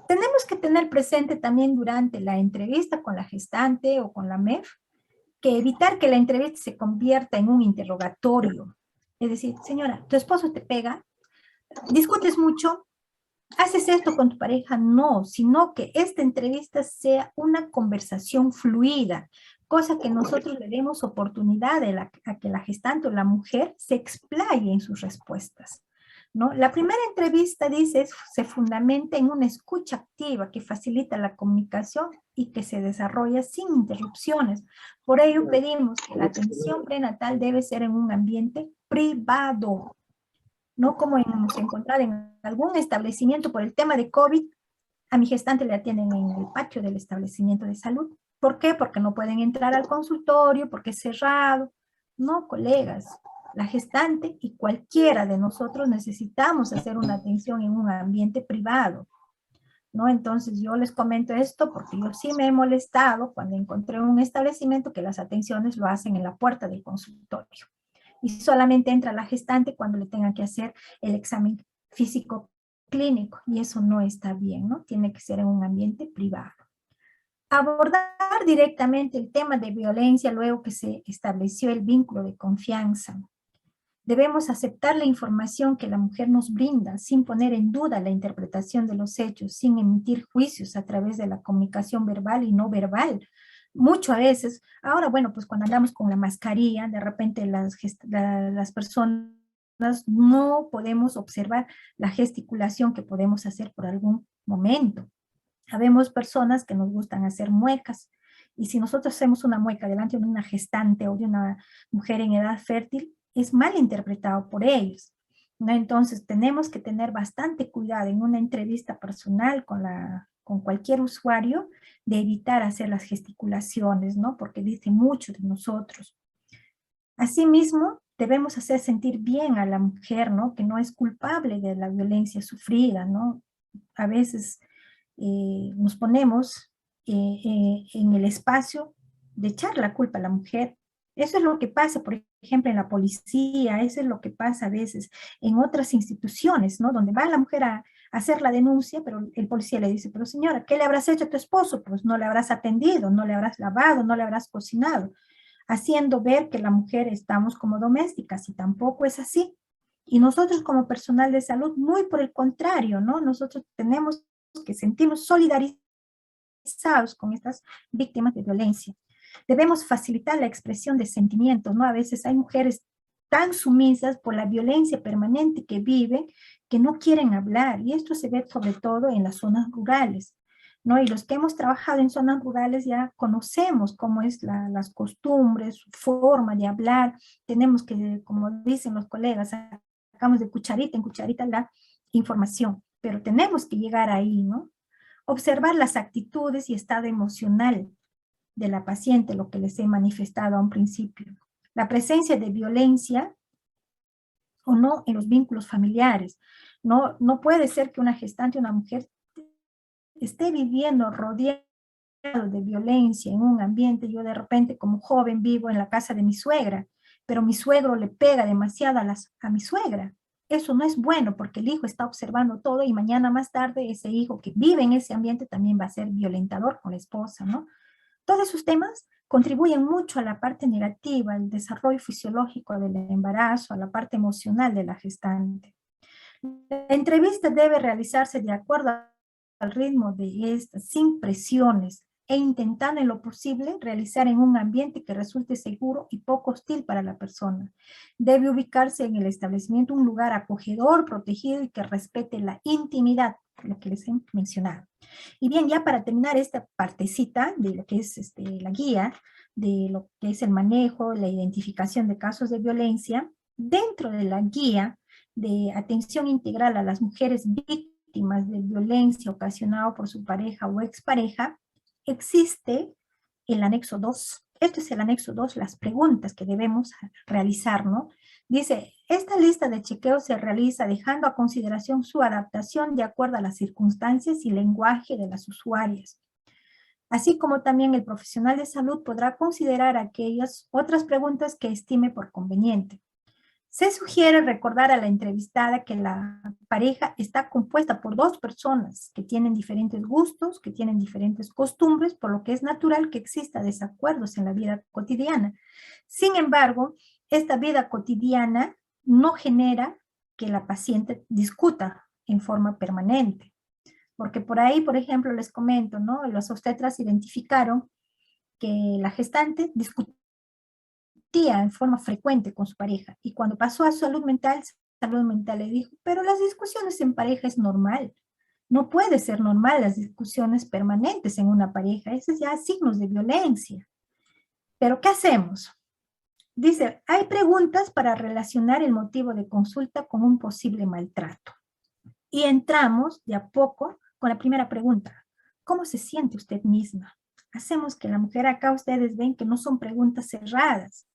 Tenemos que tener presente también durante la entrevista con la gestante o con la MEF, que evitar que la entrevista se convierta en un interrogatorio. Es decir, señora, ¿tu esposo te pega? ¿Discutes mucho? ¿Haces esto con tu pareja? No, sino que esta entrevista sea una conversación fluida, cosa que nosotros le demos oportunidad a que la gestante o la mujer se explaye en sus respuestas, ¿no? La primera entrevista, dice, se fundamenta en una escucha activa que facilita la comunicación y que se desarrolla sin interrupciones. Por ello pedimos que la atención prenatal debe ser en un ambiente privado, no como hemos encontrado en algún establecimiento por el tema de COVID. A mi gestante le atienden en el patio del establecimiento de salud. ¿Por qué? Porque no pueden entrar al consultorio, porque es cerrado. No, colegas, la gestante y cualquiera de nosotros necesitamos hacer una atención en un ambiente privado, ¿no? Entonces yo les comento esto porque yo sí me he molestado cuando encontré un establecimiento que las atenciones lo hacen en la puerta del consultorio. Y solamente entra la gestante cuando le tengan que hacer el examen físico clínico, y eso no está bien, ¿no? Tiene que ser en un ambiente privado. Abordar directamente el tema de violencia luego que se estableció el vínculo de confianza. Debemos aceptar la información que la mujer nos brinda sin poner en duda la interpretación de los hechos, sin emitir juicios a través de la comunicación verbal y no verbal. Mucho a veces, ahora bueno, pues cuando andamos con la mascarilla, de repente las personas no podemos observar la gesticulación que podemos hacer por algún momento. Habemos personas que nos gustan hacer muecas, y si nosotros hacemos una mueca delante de una gestante o de una mujer en edad fértil, es mal interpretado por ellos, ¿no? Entonces tenemos que tener bastante cuidado en una entrevista personal con cualquier usuario, de evitar hacer las gesticulaciones, ¿no? Porque dice mucho de nosotros. Asimismo, debemos hacer sentir bien a la mujer, ¿no? Que no es culpable de la violencia sufrida, ¿no? A veces nos ponemos en el espacio de echar la culpa a la mujer. Eso es lo que pasa, por ejemplo, en la policía, eso es lo que pasa a veces en otras instituciones, ¿no? Donde va la mujer a hacer la denuncia, pero el policía le dice, pero señora, ¿qué le habrás hecho a tu esposo? Pues no le habrás atendido, no le habrás lavado, no le habrás cocinado, haciendo ver que la mujer estamos como domésticas, y tampoco es así. Y nosotros como personal de salud, muy por el contrario, ¿no? Nosotros tenemos que sentirnos solidarizados con estas víctimas de violencia. Debemos facilitar la expresión de sentimientos, ¿no? A veces hay mujeres tan sumisas por la violencia permanente que viven, que no quieren hablar, y esto se ve sobre todo en las zonas rurales, ¿no? Y los que hemos trabajado en zonas rurales ya conocemos cómo es las costumbres, su forma de hablar. Tenemos que, como dicen los colegas, sacamos de cucharita en cucharita la información, pero tenemos que llegar ahí, ¿no? Observar las actitudes y estado emocional de la paciente, lo que les he manifestado a un principio. La presencia de violencia o no en los vínculos familiares. No puede ser que una gestante, una mujer, esté viviendo rodeada de violencia en un ambiente, yo de repente como joven vivo en la casa de mi suegra, pero mi suegro le pega demasiado a mi suegra. Eso no es bueno porque el hijo está observando todo y mañana más tarde ese hijo que vive en ese ambiente también va a ser violentador con la esposa, ¿no? Todos esos temas contribuyen mucho a la parte negativa, al desarrollo fisiológico del embarazo, a la parte emocional de la gestante. La entrevista debe realizarse de acuerdo al ritmo de esta, sin presiones, e intentando en lo posible realizar en un ambiente que resulte seguro y poco hostil para la persona. Debe ubicarse en el establecimiento un lugar acogedor, protegido y que respete la intimidad, lo que les he mencionado. Y bien, ya para terminar esta partecita de lo que es la guía, de lo que es el manejo, la identificación de casos de violencia, dentro de la guía de atención integral a las mujeres víctimas de violencia ocasionada por su pareja o expareja, existe el anexo 2. Este es el anexo 2, las preguntas que debemos realizar, ¿no? Dice, esta lista de chequeo se realiza dejando a consideración su adaptación de acuerdo a las circunstancias y lenguaje de las usuarias. Así como también el profesional de salud podrá considerar aquellas otras preguntas que estime por conveniente. Se sugiere recordar a la entrevistada que la pareja está compuesta por dos personas que tienen diferentes gustos, que tienen diferentes costumbres, por lo que es natural que exista desacuerdos en la vida cotidiana. Sin embargo, esta vida cotidiana no genera que la paciente discuta en forma permanente. Porque por ahí, por ejemplo, les comento, ¿no? Los obstetras identificaron que la gestante discutía en forma frecuente con su pareja. Y cuando pasó a salud mental le dijo, pero las discusiones en pareja es normal. No puede ser normal las discusiones permanentes en una pareja. Esos ya signos de violencia. Pero ¿qué hacemos? Dice, hay preguntas para relacionar el motivo de consulta con un posible maltrato. Y entramos de a poco con la primera pregunta. ¿Cómo se siente usted misma? Hacemos que la mujer acá, ustedes ven que no son preguntas cerradas.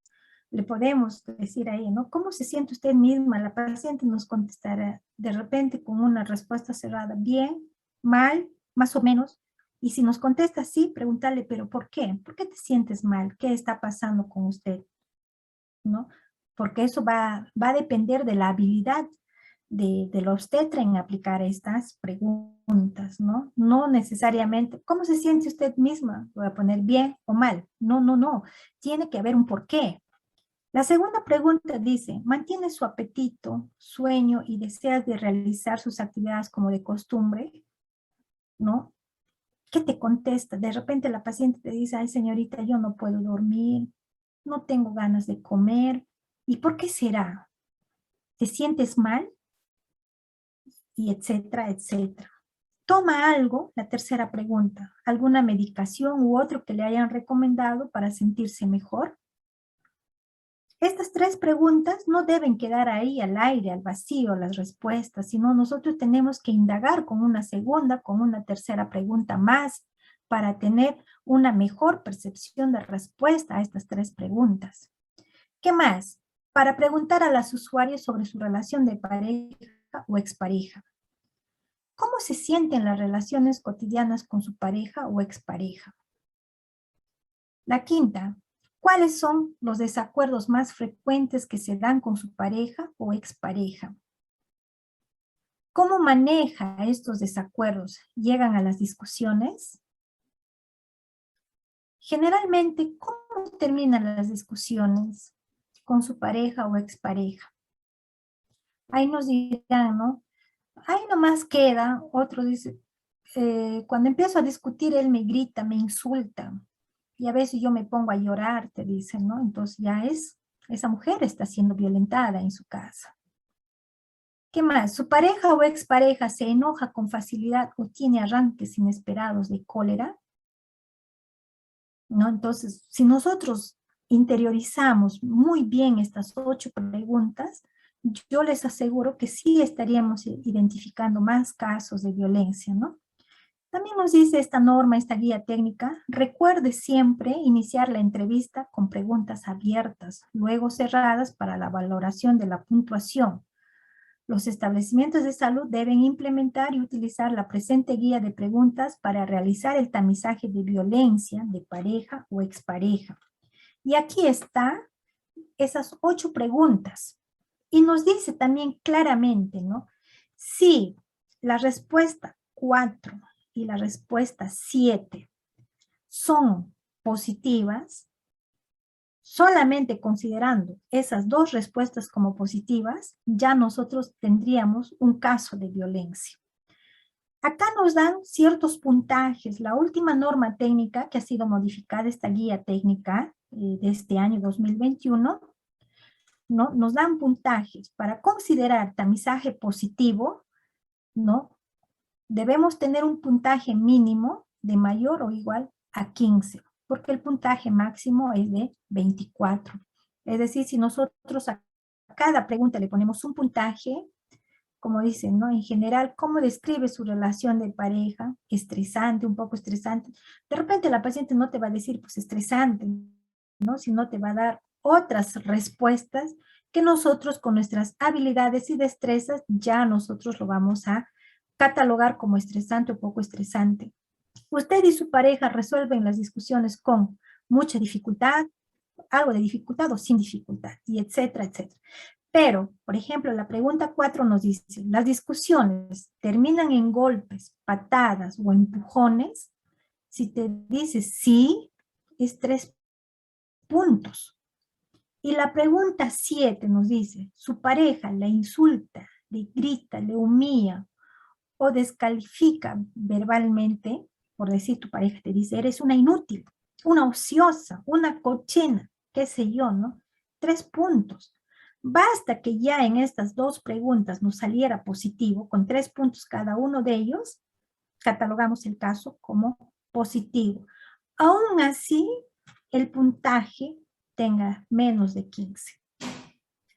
Le podemos decir ahí, ¿no? ¿Cómo se siente usted misma? La paciente nos contestará de repente con una respuesta cerrada, bien, mal, más o menos. Y si nos contesta sí, preguntarle, ¿pero por qué? ¿Por qué te sientes mal? ¿Qué está pasando con usted? ¿No? Porque eso va a depender de la habilidad de la obstetra en aplicar estas preguntas, ¿no? No necesariamente, ¿cómo se siente usted misma? Voy a poner bien o mal. No, no, no. Tiene que haber un porqué. La segunda pregunta dice, ¿mantiene su apetito, sueño y deseas de realizar sus actividades como de costumbre? ¿No? ¿Qué te contesta? De repente la paciente te dice, ay señorita, yo no puedo dormir, no tengo ganas de comer. ¿Y por qué será? ¿Te sientes mal? Y etcétera, etcétera. ¿Toma algo? La tercera pregunta. ¿Alguna medicación u otro que le hayan recomendado para sentirse mejor? Estas tres preguntas no deben quedar ahí al aire, al vacío, las respuestas, sino nosotros tenemos que indagar con una segunda, con una tercera pregunta más para tener una mejor percepción de respuesta a estas tres preguntas. ¿Qué más? Para preguntar a las usuarias sobre su relación de pareja o expareja. ¿Cómo se sienten las relaciones cotidianas con su pareja o expareja? La quinta, ¿cuáles son los desacuerdos más frecuentes que se dan con su pareja o expareja? ¿Cómo maneja estos desacuerdos? ¿Llegan a las discusiones? Generalmente, ¿cómo terminan las discusiones con su pareja o expareja? Ahí nos dirán, ¿no? Ahí nomás queda, otro dice, cuando empiezo a discutir, él me grita, me insulta, y a veces yo me pongo a llorar, te dicen, ¿no? Entonces ya esa mujer está siendo violentada en su casa. ¿Qué más? ¿Su pareja o expareja se enoja con facilidad o tiene arranques inesperados de cólera? ¿No? Entonces, si nosotros interiorizamos muy bien estas 8 preguntas, yo les aseguro que sí estaríamos identificando más casos de violencia, ¿no? También nos dice esta norma, esta guía técnica, recuerde siempre iniciar la entrevista con preguntas abiertas, luego cerradas para la valoración de la puntuación. Los establecimientos de salud deben implementar y utilizar la presente guía de preguntas para realizar el tamizaje de violencia de pareja o expareja. Y aquí está esas 8 preguntas. Y nos dice también claramente, ¿no? Si la respuesta 4 y la respuesta 7 son positivas, solamente considerando esas 2 respuestas como positivas, ya nosotros tendríamos un caso de violencia. Acá nos dan ciertos puntajes. La última norma técnica que ha sido modificada, esta guía técnica de este año 2021, ¿no? Nos dan puntajes. Para considerar tamizaje positivo, ¿no? Debemos tener un puntaje mínimo de mayor o igual a 15, porque el puntaje máximo es de 24. Es decir, si nosotros a cada pregunta le ponemos un puntaje, como dicen, ¿no? En general, ¿cómo describe su relación de pareja? Estresante, un poco estresante. De repente la paciente no te va a decir, pues estresante, ¿no? Sino te va a dar otras respuestas que nosotros con nuestras habilidades y destrezas ya nosotros lo vamos a catalogar como estresante o poco estresante. Usted y su pareja resuelven las discusiones con mucha dificultad, algo de dificultad o sin dificultad, y etcétera, etcétera. Pero, por ejemplo, la pregunta 4 nos dice, ¿las discusiones terminan en golpes, patadas o empujones? Si te dice sí, es 3 puntos. Y la pregunta 7 nos dice, ¿su pareja le insulta, le grita, le humilla o descalifica verbalmente? Por decir, tu pareja te dice, eres una inútil, una ociosa, una cochina, qué sé yo, ¿no? 3 puntos. Basta que ya en estas 2 preguntas nos saliera positivo, con 3 puntos cada uno de ellos, catalogamos el caso como positivo. Aún así, el puntaje tenga menos de 15.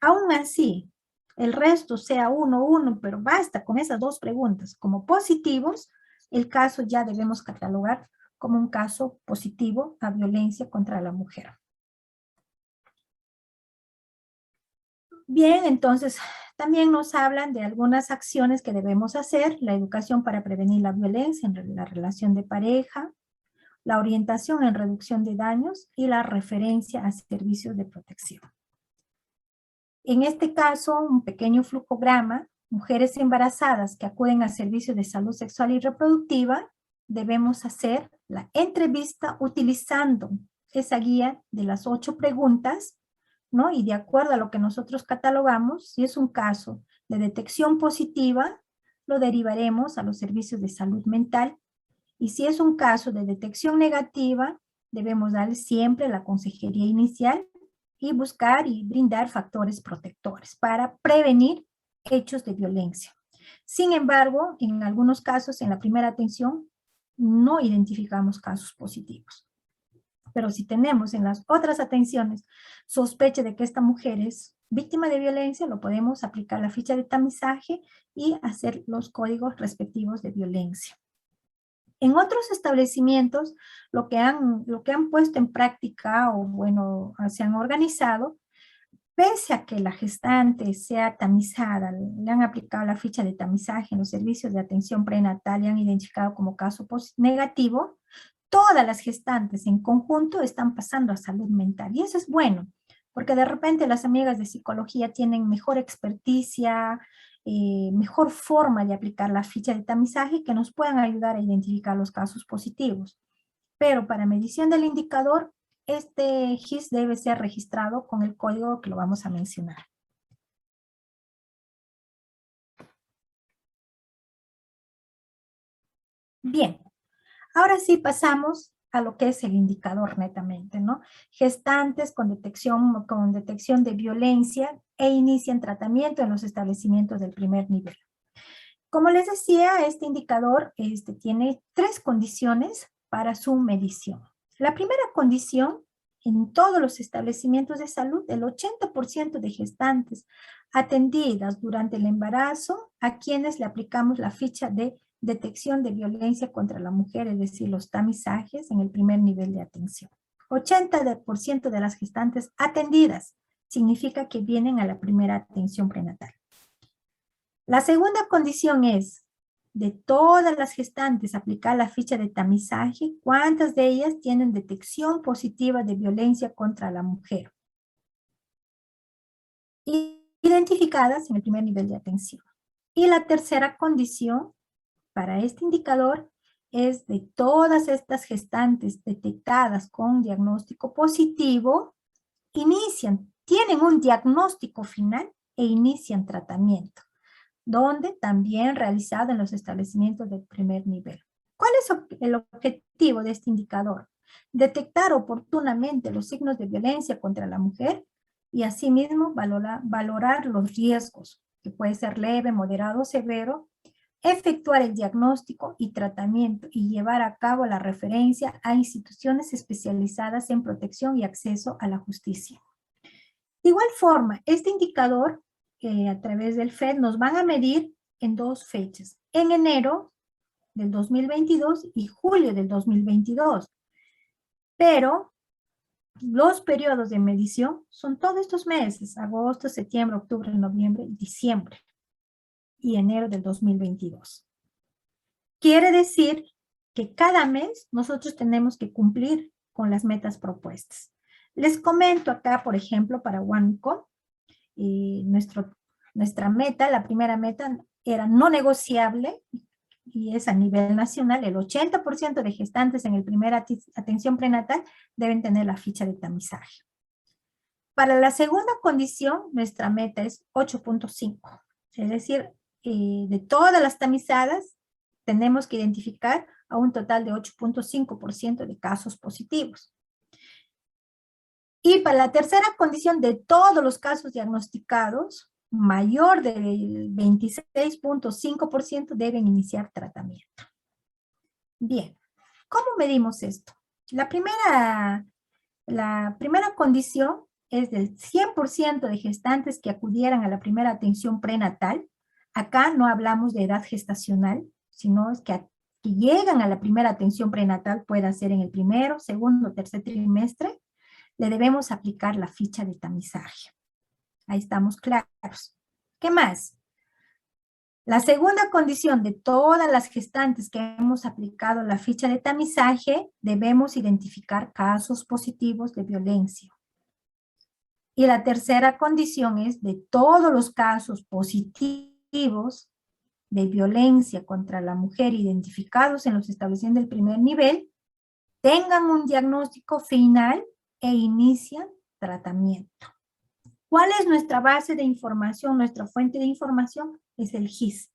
Aún así, el resto sea 1, 1, pero basta con esas 2 preguntas como positivos, el caso ya debemos catalogar como un caso positivo a violencia contra la mujer. Bien, entonces también nos hablan de algunas acciones que debemos hacer: la educación para prevenir la violencia en la relación de pareja, la orientación en reducción de daños y la referencia a servicios de protección. En este caso, un pequeño flujograma: mujeres embarazadas que acuden a servicios de salud sexual y reproductiva, debemos hacer la entrevista utilizando esa guía de las 8 preguntas, ¿no? Y de acuerdo a lo que nosotros catalogamos, si es un caso de detección positiva, lo derivaremos a los servicios de salud mental. Y si es un caso de detección negativa, debemos darle siempre la consejería inicial y buscar y brindar factores protectores para prevenir hechos de violencia. Sin embargo, en algunos casos, en la primera atención, no identificamos casos positivos. Pero si tenemos en las otras atenciones sospecha de que esta mujer es víctima de violencia, lo podemos aplicar la ficha de tamizaje y hacer los códigos respectivos de violencia. En otros establecimientos, lo que han puesto en práctica, o bueno, se han organizado, pese a que la gestante sea tamizada, le han aplicado la ficha de tamizaje en los servicios de atención prenatal y han identificado como caso negativo, todas las gestantes en conjunto están pasando a salud mental. Y eso es bueno, porque de repente las amigas de psicología tienen mejor experticia, mejor forma de aplicar la ficha de tamizaje que nos puedan ayudar a identificar los casos positivos. Pero para medición del indicador, este GIS debe ser registrado con el código que lo vamos a mencionar. Bien, ahora sí pasamos a lo que es el indicador netamente, ¿no? Gestantes con detección de violencia e inician tratamiento en los establecimientos del primer nivel. Como les decía, este indicador tiene 3 condiciones para su medición. La primera condición: en todos los establecimientos de salud, el 80% de gestantes atendidas durante el embarazo a quienes le aplicamos la ficha de detección de violencia contra la mujer, es decir, los tamizajes en el primer nivel de atención. 80% de las gestantes atendidas significa que vienen a la primera atención prenatal. La segunda condición es, de todas las gestantes aplicar la ficha de tamizaje, ¿cuántas de ellas tienen detección positiva de violencia contra la mujer? Identificadas en el primer nivel de atención. Y la tercera condición para este indicador es de todas estas gestantes detectadas con diagnóstico positivo, tienen un diagnóstico final e inician tratamiento, donde también realizado en los establecimientos del primer nivel. ¿Cuál es el objetivo de este indicador? Detectar oportunamente los signos de violencia contra la mujer y asimismo valorar los riesgos, que puede ser leve, moderado o severo, efectuar el diagnóstico y tratamiento y llevar a cabo la referencia a instituciones especializadas en protección y acceso a la justicia. De igual forma, este indicador a través del FED nos van a medir en dos fechas, en enero del 2022 y julio del 2022. Pero los periodos de medición son todos estos meses, agosto, septiembre, octubre, noviembre, diciembre y enero del 2022. Quiere decir que cada mes nosotros tenemos que cumplir con las metas propuestas. Les comento acá, por ejemplo, para Huánuco, nuestra meta, la primera meta era no negociable, y es a nivel nacional, el 80% de gestantes en el primer atención prenatal deben tener la ficha de tamizaje. Para la segunda condición, nuestra meta es 8.5, es decir, de todas las tamizadas, tenemos que identificar a un total de 8.5% de casos positivos. Y para la tercera condición, de todos los casos diagnosticados, mayor del 26.5% deben iniciar tratamiento. Bien, ¿cómo medimos esto? La primera condición es del 100% de gestantes que acudieran a la primera atención prenatal. Acá no hablamos de edad gestacional, sino es que llegan a la primera atención prenatal, puede ser en el primero, segundo, tercer trimestre, le debemos aplicar la ficha de tamizaje. Ahí estamos claros. ¿Qué más? La segunda condición de todas las gestantes que hemos aplicado la ficha de tamizaje, debemos identificar casos positivos de violencia. Y la tercera condición es de todos los casos positivos de violencia contra la mujer identificados en los establecimientos del primer nivel, tengan un diagnóstico final e inician tratamiento. ¿Cuál es nuestra base de información? Nuestra fuente de información es el GIS.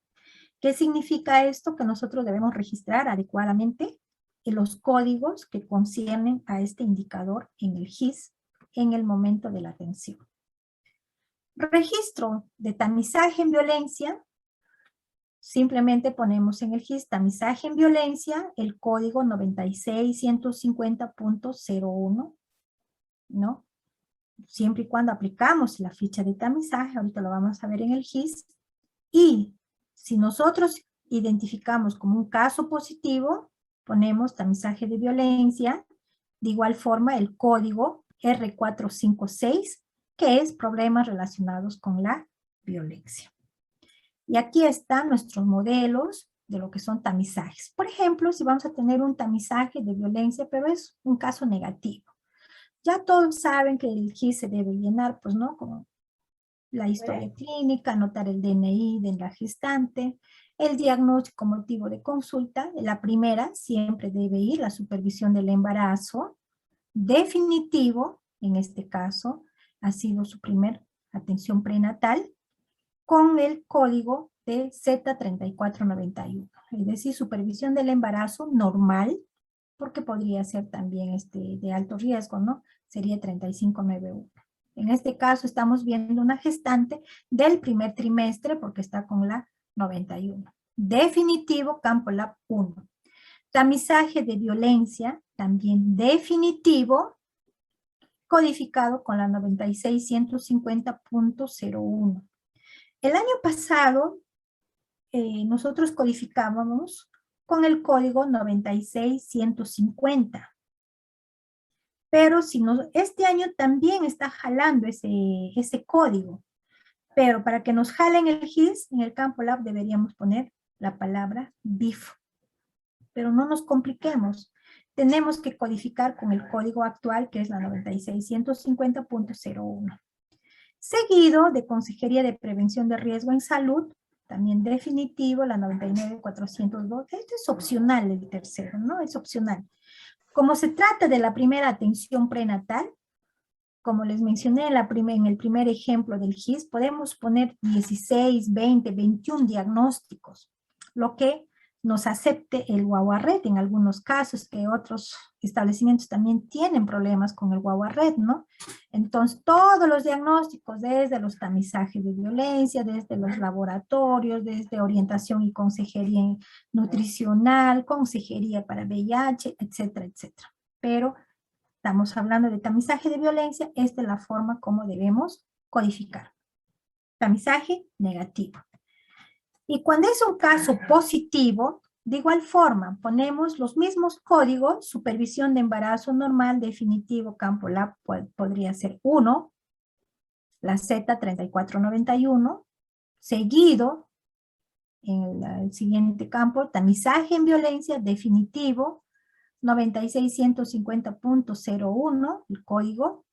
¿Qué significa esto? Que nosotros debemos registrar adecuadamente los códigos que conciernen a este indicador en el GIS en el momento de la atención. Registro de tamizaje en violencia. Simplemente ponemos en el GIS tamizaje en violencia el código 96150.01, ¿no? Siempre y cuando aplicamos la ficha de tamizaje, ahorita lo vamos a ver en el GIS, y si nosotros identificamos como un caso positivo, ponemos tamizaje de violencia, de igual forma el código R456, que es problemas relacionados con la violencia. Y aquí están nuestros modelos de lo que son tamizajes. Por ejemplo, si vamos a tener un tamizaje de violencia, pero es un caso negativo. Ya todos saben que el GIS se debe llenar, pues, ¿no? Como la historia clínica, anotar el DNI de la gestante, el diagnóstico motivo de consulta. La primera siempre debe ir la supervisión del embarazo definitivo, en este caso, ha sido su primer atención prenatal, con el código de Z3491, es decir, supervisión del embarazo normal, porque podría ser también de alto riesgo, ¿no? Sería 3591. En este caso estamos viendo una gestante del primer trimestre porque está con la 91. Definitivo, campo lab 1. Tamizaje de violencia, también definitivo, codificado con la 96150.01. El año pasado nosotros codificábamos con el código 96150. Pero si no, este año también está jalando ese código. Pero para que nos jalen el GIS, en el campo lab deberíamos poner la palabra BIF. Pero no nos compliquemos. Tenemos que codificar con el código actual, que es la 96150.01. Seguido de Consejería de Prevención de Riesgo en Salud, también definitivo, la 99402. Esto es opcional, el tercero, ¿no? Es opcional. Como se trata de la primera atención prenatal, como les mencioné en el primer ejemplo del GIS, podemos poner 16, 20, 21 diagnósticos, lo que nos acepte el Guaguaret en algunos casos, que otros establecimientos también tienen problemas con el Guaguaret, ¿no? Entonces, todos los diagnósticos, desde los tamizajes de violencia, desde los laboratorios, desde orientación y consejería nutricional, consejería para VIH, etcétera, etcétera. Pero estamos hablando de tamizaje de violencia, esta es la forma como debemos codificar. Tamizaje negativo. Y cuando es un caso positivo, de igual forma, ponemos los mismos códigos, supervisión de embarazo normal, definitivo, campo lab, podría ser 1, la Z3491, seguido, en el siguiente campo, tamizaje en violencia, definitivo, 96150.01, el código,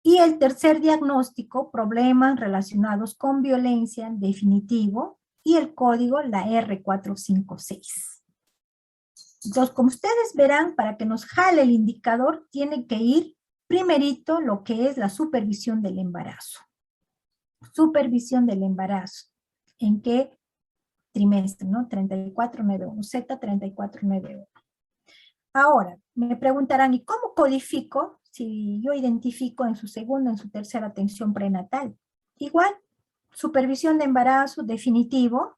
y el tercer diagnóstico, problemas relacionados con violencia, definitivo, y el código, la R456. Entonces, como ustedes verán, para que nos jale el indicador, tiene que ir primerito lo que es la supervisión del embarazo. Supervisión del embarazo. ¿En qué trimestre? ¿No? 3491, Z3491. Ahora, me preguntarán, ¿y cómo codifico si yo identifico en su segunda, en su tercera atención prenatal? Igual, supervisión de embarazo definitivo,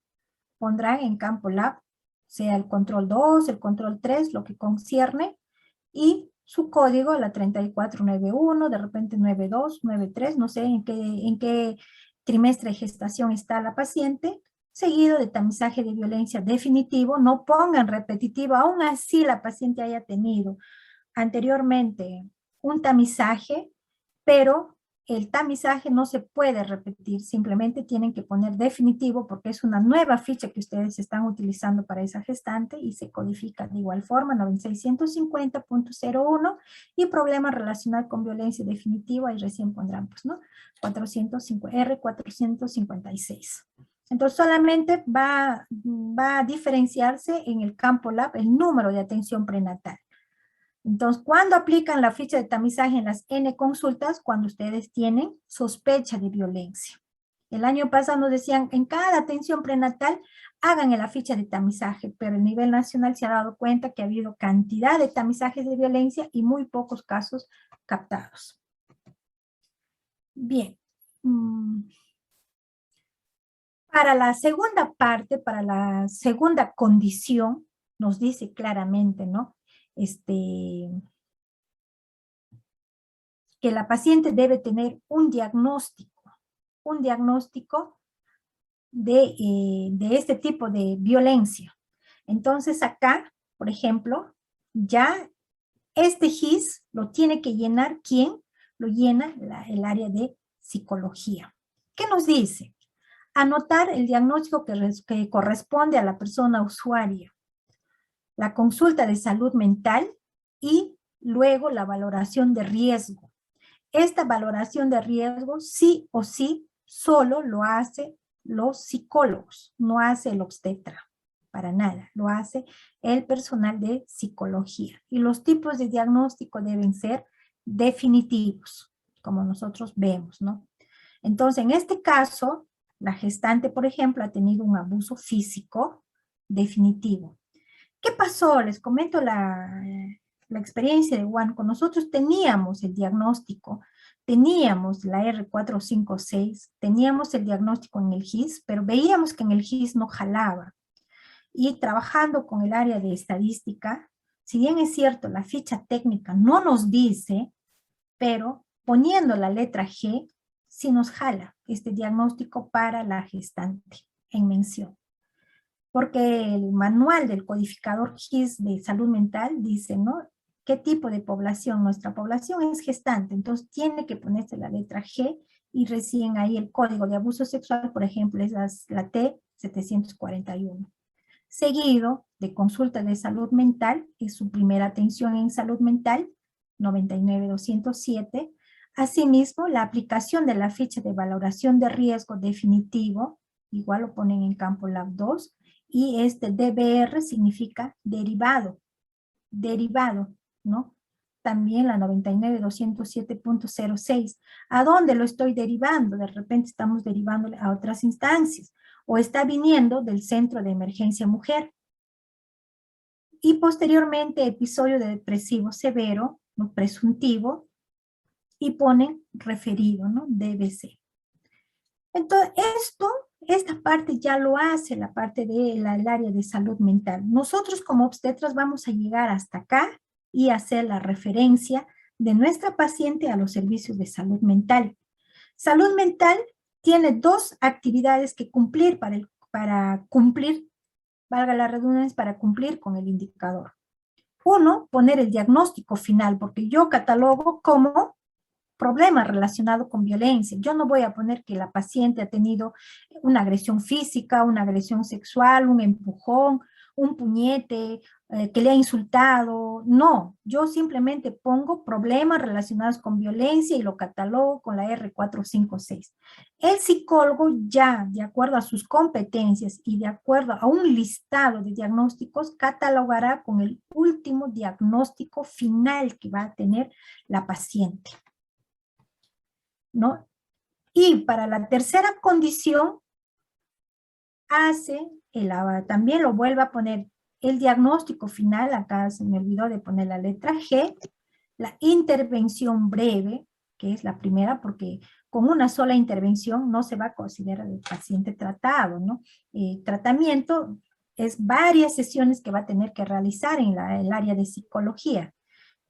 pondrán en campo lab, sea el control 2, el control 3, lo que concierne, y su código, la 3491, de repente 92, 93, no sé en qué trimestre de gestación está la paciente, seguido de tamizaje de violencia definitivo, no pongan repetitivo, aún así la paciente haya tenido anteriormente un tamizaje, pero el tamizaje no se puede repetir, simplemente tienen que poner definitivo porque es una nueva ficha que ustedes están utilizando para esa gestante y se codifica de igual forma 9650.01 y problema relacionado con violencia definitiva y recién pondrán pues, ¿no? R456. Entonces solamente va a diferenciarse en el campo lab el número de atención prenatal. Entonces, ¿cuándo aplican la ficha de tamizaje en las N consultas? Cuando ustedes tienen sospecha de violencia. El año pasado nos decían, en cada atención prenatal, hagan la ficha de tamizaje, pero a nivel nacional se ha dado cuenta que ha habido cantidad de tamizajes de violencia y muy pocos casos captados. Bien. Para la segunda parte, para la segunda condición, nos dice claramente, ¿no? Que la paciente debe tener un diagnóstico de este tipo de violencia. Entonces acá, por ejemplo, ya este GIS lo tiene que llenar, ¿quién? Lo llena el área de psicología. ¿Qué nos dice? Anotar el diagnóstico que corresponde a la persona usuaria, la consulta de salud mental y luego la valoración de riesgo. Esta valoración de riesgo sí o sí solo lo hace los psicólogos, no hace el obstetra, para nada, lo hace el personal de psicología. Y los tipos de diagnóstico deben ser definitivos, como nosotros vemos, ¿no? Entonces, en este caso, la gestante, por ejemplo, ha tenido un abuso físico definitivo. ¿Qué pasó? Les comento la experiencia de Juan. Nosotros teníamos el diagnóstico, teníamos la R456, teníamos el diagnóstico en el GIS, pero veíamos que en el GIS no jalaba. Y trabajando con el área de estadística, si bien es cierto, la ficha técnica no nos dice, pero poniendo la letra G, sí nos jala este diagnóstico para la gestante en mención. Porque el manual del codificador GIS de salud mental dice, ¿no? ¿Qué tipo de población? Nuestra población es gestante, entonces tiene que ponerse la letra G y recién ahí el código de abuso sexual, por ejemplo, es la T-741. Seguido de consulta de salud mental, es su primera atención en salud mental, 99-207. Asimismo, la aplicación de la ficha de valoración de riesgo definitivo, igual lo ponen en campo lab 2, y este DBR significa derivado, ¿no? También la 99-207.06. ¿A dónde lo estoy derivando? De repente estamos derivándole a otras instancias, o está viniendo del Centro de Emergencia Mujer. Y posteriormente, episodio de depresivo severo, ¿no? Presuntivo, y ponen referido, ¿no? DBC. Entonces, esta parte ya lo hace la parte del área de salud mental. Nosotros como obstetras vamos a llegar hasta acá y hacer la referencia de nuestra paciente a los servicios de salud mental. Salud mental tiene dos actividades que cumplir para cumplir, valga la redundancia, para cumplir con el indicador. Uno, poner el diagnóstico final, porque yo catalogo como problema relacionado con violencia. Yo no voy a poner que la paciente ha tenido una agresión física, una agresión sexual, un empujón, un puñete, que le ha insultado. No, yo simplemente pongo problemas relacionados con violencia y lo catalogo con la R456. El psicólogo ya, de acuerdo a sus competencias y de acuerdo a un listado de diagnósticos, catalogará con el último diagnóstico final que va a tener la paciente, ¿no? Y para la tercera condición, también lo vuelve a poner el diagnóstico final, acá se me olvidó de poner la letra G, la intervención breve, que es la primera, porque con una sola intervención no se va a considerar el paciente tratado, ¿no? Tratamiento es varias sesiones que va a tener que realizar en el área de psicología,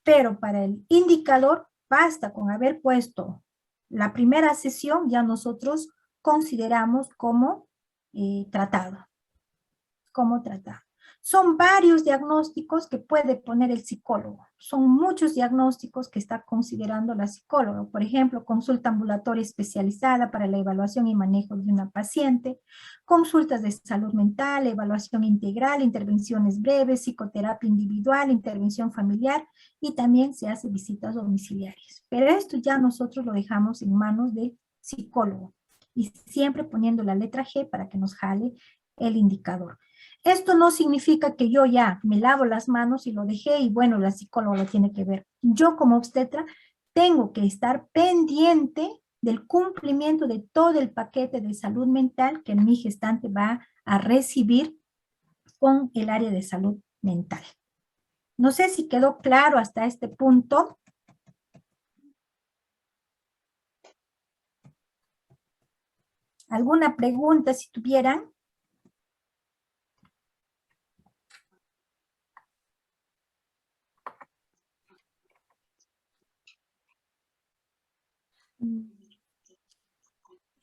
pero para el indicador basta con haber puesto la primera sesión, ya nosotros consideramos como tratado. Son varios diagnósticos que puede poner el psicólogo. Son muchos diagnósticos que está considerando la psicóloga. Por ejemplo, consulta ambulatoria especializada para la evaluación y manejo de una paciente, consultas de salud mental, evaluación integral, intervenciones breves, psicoterapia individual, intervención familiar, y también se hace visitas domiciliarias. Pero esto ya nosotros lo dejamos en manos del psicólogo, y siempre poniendo la letra G para que nos jale el indicador. Esto no significa que yo ya me lavo las manos y lo dejé y bueno, la psicóloga lo tiene que ver. Yo como obstetra tengo que estar pendiente del cumplimiento de todo el paquete de salud mental que mi gestante va a recibir con el área de salud mental. No sé si quedó claro hasta este punto. ¿Alguna pregunta si tuvieran?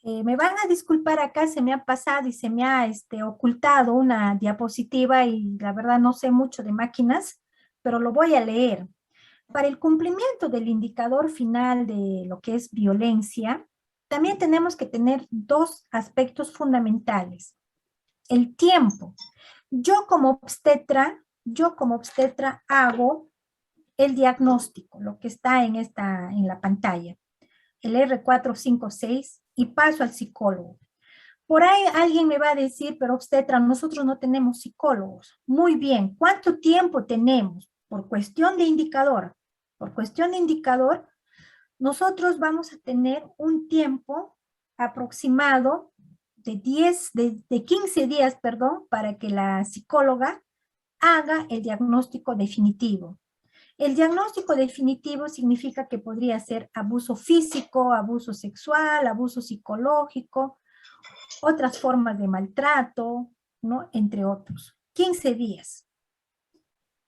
Me van a disculpar, acá se me ha pasado y se me ha ocultado una diapositiva y la verdad no sé mucho de máquinas, pero lo voy a leer. Para el cumplimiento del indicador final de lo que es violencia, también tenemos que tener dos aspectos fundamentales. El tiempo. Yo como obstetra hago el diagnóstico, lo que está en la pantalla, el R456, y paso al psicólogo. Por ahí alguien me va a decir, pero obstetra, nosotros no tenemos psicólogos. Muy bien, ¿cuánto tiempo tenemos? Por cuestión de indicador. Por cuestión de indicador, nosotros vamos a tener un tiempo aproximado de 15 días, perdón, para que la psicóloga haga el diagnóstico definitivo. El diagnóstico definitivo significa que podría ser abuso físico, abuso sexual, abuso psicológico, otras formas de maltrato, ¿no? Entre otros. 15 días.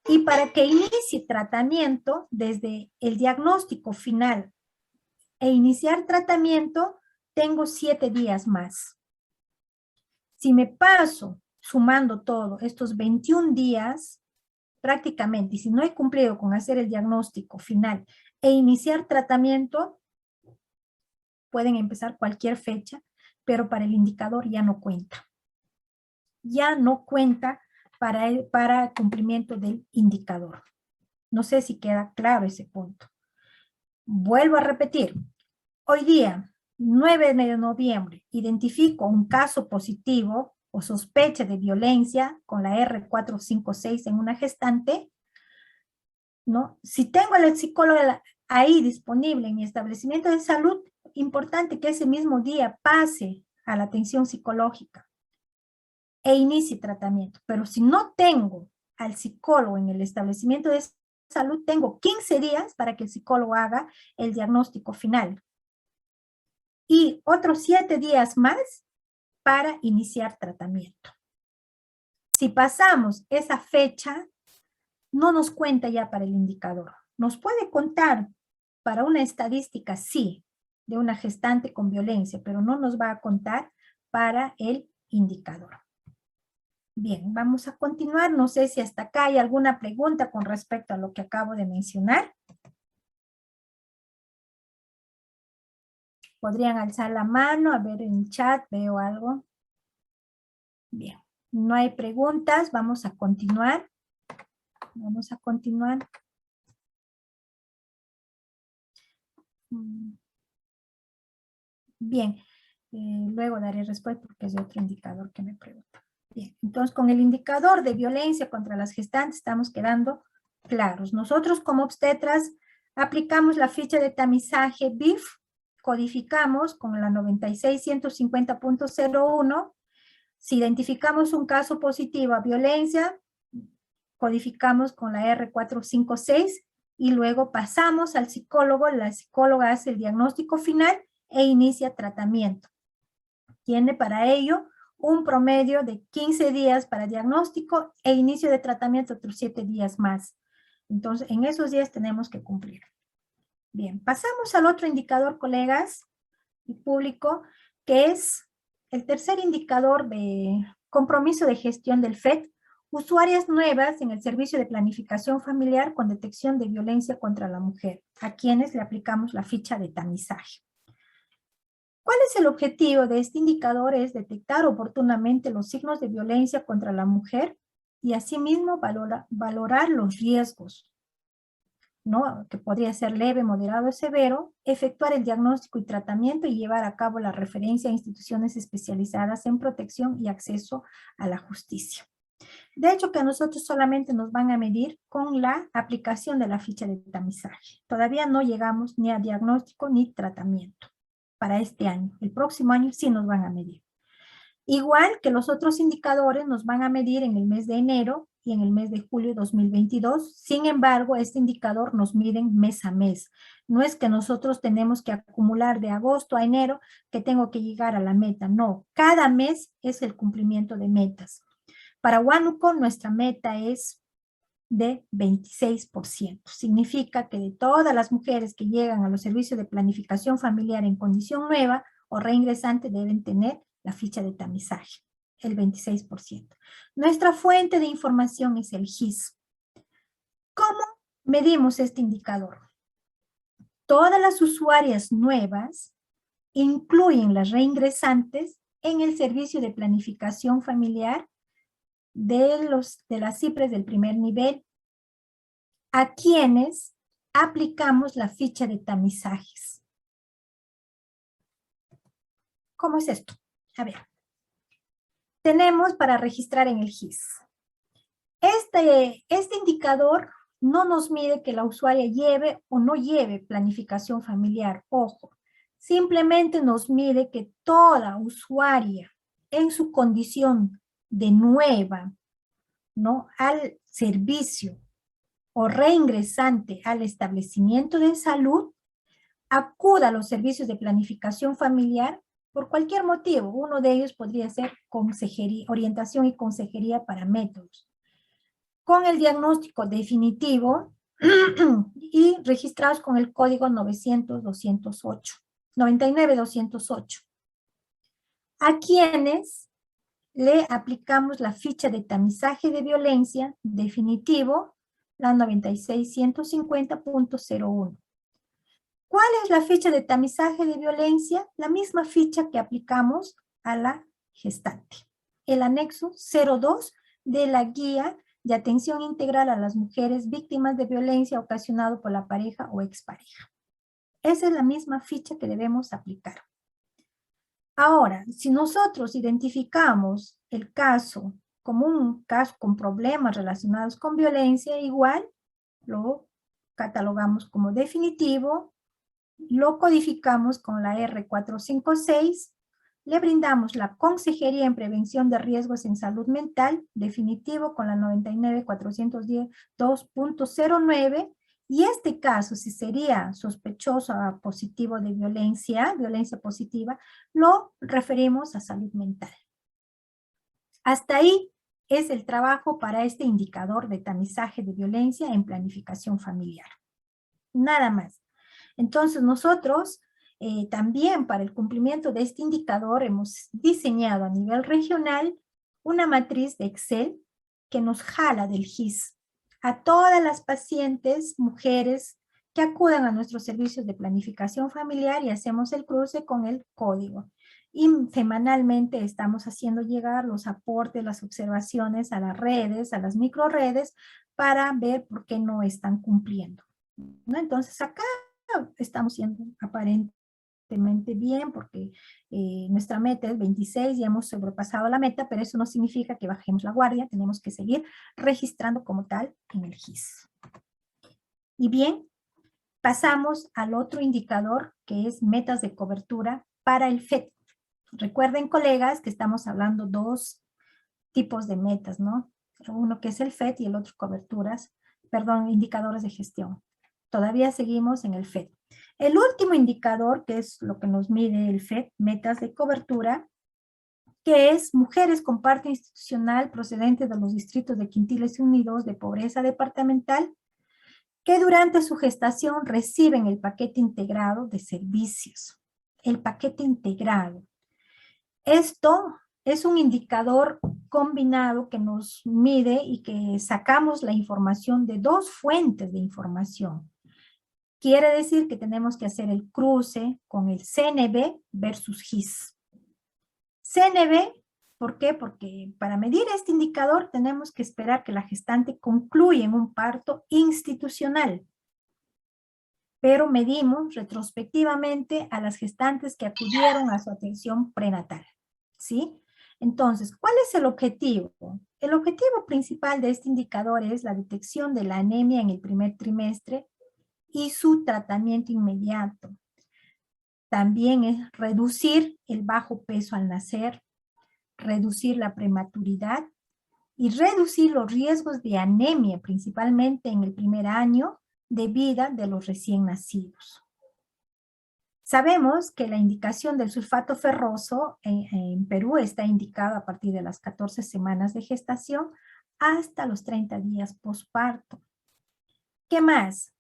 Y para que inicie tratamiento, desde el diagnóstico final e iniciar tratamiento, tengo 7 días más. Si me paso sumando todo estos 21 días, prácticamente, y si no he cumplido con hacer el diagnóstico final e iniciar tratamiento, pueden empezar cualquier fecha, pero para el indicador ya no cuenta. Ya no cuenta para cumplimiento del indicador. No sé si queda claro ese punto. Vuelvo a repetir. Hoy día, 9 de noviembre, identifico un caso positivo o sospecha de violencia con la R456 en una gestante, ¿no? Si tengo al psicólogo ahí disponible en mi establecimiento de salud, importante que ese mismo día pase a la atención psicológica e inicie tratamiento. Pero si no tengo al psicólogo en el establecimiento de salud, tengo 15 días para que el psicólogo haga el diagnóstico final. Y otros 7 días más para iniciar tratamiento. Si pasamos esa fecha, no nos cuenta ya para el indicador. Nos puede contar para una estadística, sí, de una gestante con violencia, pero no nos va a contar para el indicador. Bien, vamos a continuar. No sé si hasta acá hay alguna pregunta con respecto a lo que acabo de mencionar. Podrían alzar la mano, a ver en el chat, veo algo. Bien, no hay preguntas, vamos a continuar. Vamos a continuar. Bien, luego daré respuesta porque es de otro indicador que me pregunta. Bien, entonces con el indicador de violencia contra las gestantes estamos quedando claros. Nosotros como obstetras aplicamos la ficha de tamizaje BIF, codificamos con la 96.150.01. Si identificamos un caso positivo a violencia, codificamos con la R456 y luego pasamos al psicólogo. La psicóloga hace el diagnóstico final e inicia tratamiento. Tiene para ello un promedio de 15 días para diagnóstico e inicio de tratamiento otros 7 días más. Entonces, en esos días tenemos que cumplir. Bien, pasamos al otro indicador, colegas y público, que es el tercer indicador de compromiso de gestión del FED, usuarias nuevas en el servicio de planificación familiar con detección de violencia contra la mujer, a quienes le aplicamos la ficha de tamizaje. ¿Cuál es el objetivo de este indicador? Es detectar oportunamente los signos de violencia contra la mujer y asimismo valorar los riesgos, ¿no? Que podría ser leve, moderado o severo, efectuar el diagnóstico y tratamiento y llevar a cabo la referencia a instituciones especializadas en protección y acceso a la justicia. De hecho, que a nosotros solamente nos van a medir con la aplicación de la ficha de tamizaje. Todavía no llegamos ni a diagnóstico ni tratamiento para este año. El próximo año sí nos van a medir. Igual que los otros indicadores nos van a medir en el mes de enero y en el mes de julio de 2022. Sin embargo, este indicador nos miden mes a mes. No es que nosotros tenemos que acumular de agosto a enero que tengo que llegar a la meta. No, cada mes es el cumplimiento de metas. Para Huánuco, nuestra meta es de 26%. Significa que de todas las mujeres que llegan a los servicios de planificación familiar en condición nueva o reingresante deben tener la ficha de tamizaje, el 26%. Nuestra fuente de información es el GIS. ¿Cómo medimos este indicador? Todas las usuarias nuevas incluyen las reingresantes en el servicio de planificación familiar de las CIPRES del primer nivel, a quienes aplicamos la ficha de tamizajes. ¿Cómo es esto? A ver, tenemos para registrar en el GIS. Este indicador no nos mide que la usuaria lleve o no lleve planificación familiar, ojo. Simplemente nos mide que toda usuaria en su condición de nueva, ¿no?, al servicio o reingresante al establecimiento de salud, acuda a los servicios de planificación familiar por cualquier motivo. Uno de ellos podría ser consejería, orientación y consejería para métodos, con el diagnóstico definitivo y registrados con el código 99-208, a quienes le aplicamos la ficha de tamizaje de violencia definitivo, la 96.150.01. ¿Cuál es la ficha de tamizaje de violencia? La misma ficha que aplicamos a la gestante. El anexo 02 de la guía de atención integral a las mujeres víctimas de violencia ocasionado por la pareja o expareja. Esa es la misma ficha que debemos aplicar. Ahora, si nosotros identificamos el caso como un caso con problemas relacionados con violencia, igual lo catalogamos como definitivo, lo codificamos con la R456, le brindamos la consejería en prevención de riesgos en salud mental, definitivo con la 99.410.2.09, y este caso, si sería sospechoso o positivo de violencia positiva, lo referimos a salud mental. Hasta ahí es el trabajo para este indicador de tamizaje de violencia en planificación familiar. Nada más. Entonces nosotros también para el cumplimiento de este indicador hemos diseñado a nivel regional una matriz de Excel que nos jala del GIS a todas las pacientes, mujeres que acudan a nuestros servicios de planificación familiar y hacemos el cruce con el código. Y semanalmente estamos haciendo llegar los aportes, las observaciones a las redes, a las microredes, para ver por qué no están cumpliendo, ¿no? Entonces acá estamos siendo aparentemente bien porque nuestra meta es 26 y hemos sobrepasado la meta, pero eso no significa que bajemos la guardia, tenemos que seguir registrando como tal en el GIS. Y bien, pasamos al otro indicador que es metas de cobertura para el FED. Recuerden, colegas, que estamos hablando dos tipos de metas, ¿no? Uno que es el FED y el otro indicadores de gestión. Todavía seguimos en el FED. El último indicador, que es lo que nos mide el FED, metas de cobertura, que es mujeres con parte institucional procedentes de los distritos de Quintiles Unidos de pobreza departamental, que durante su gestación reciben el paquete integrado de servicios. El paquete integrado. Esto es un indicador combinado que nos mide y que sacamos la información de dos fuentes de información. Quiere decir que tenemos que hacer el cruce con el CNV versus GIS. CNV, ¿por qué? Porque para medir este indicador tenemos que esperar que la gestante concluya en un parto institucional. Pero medimos retrospectivamente a las gestantes que acudieron a su atención prenatal, ¿sí? Entonces, ¿cuál es el objetivo? El objetivo principal de este indicador es la detección de la anemia en el primer trimestre y su tratamiento inmediato. También es reducir el bajo peso al nacer, reducir la prematuridad y reducir los riesgos de anemia, principalmente en el primer año de vida de los recién nacidos. Sabemos que la indicación del sulfato ferroso en Perú está indicada a partir de las 14 semanas de gestación hasta los 30 días posparto. ¿Qué más?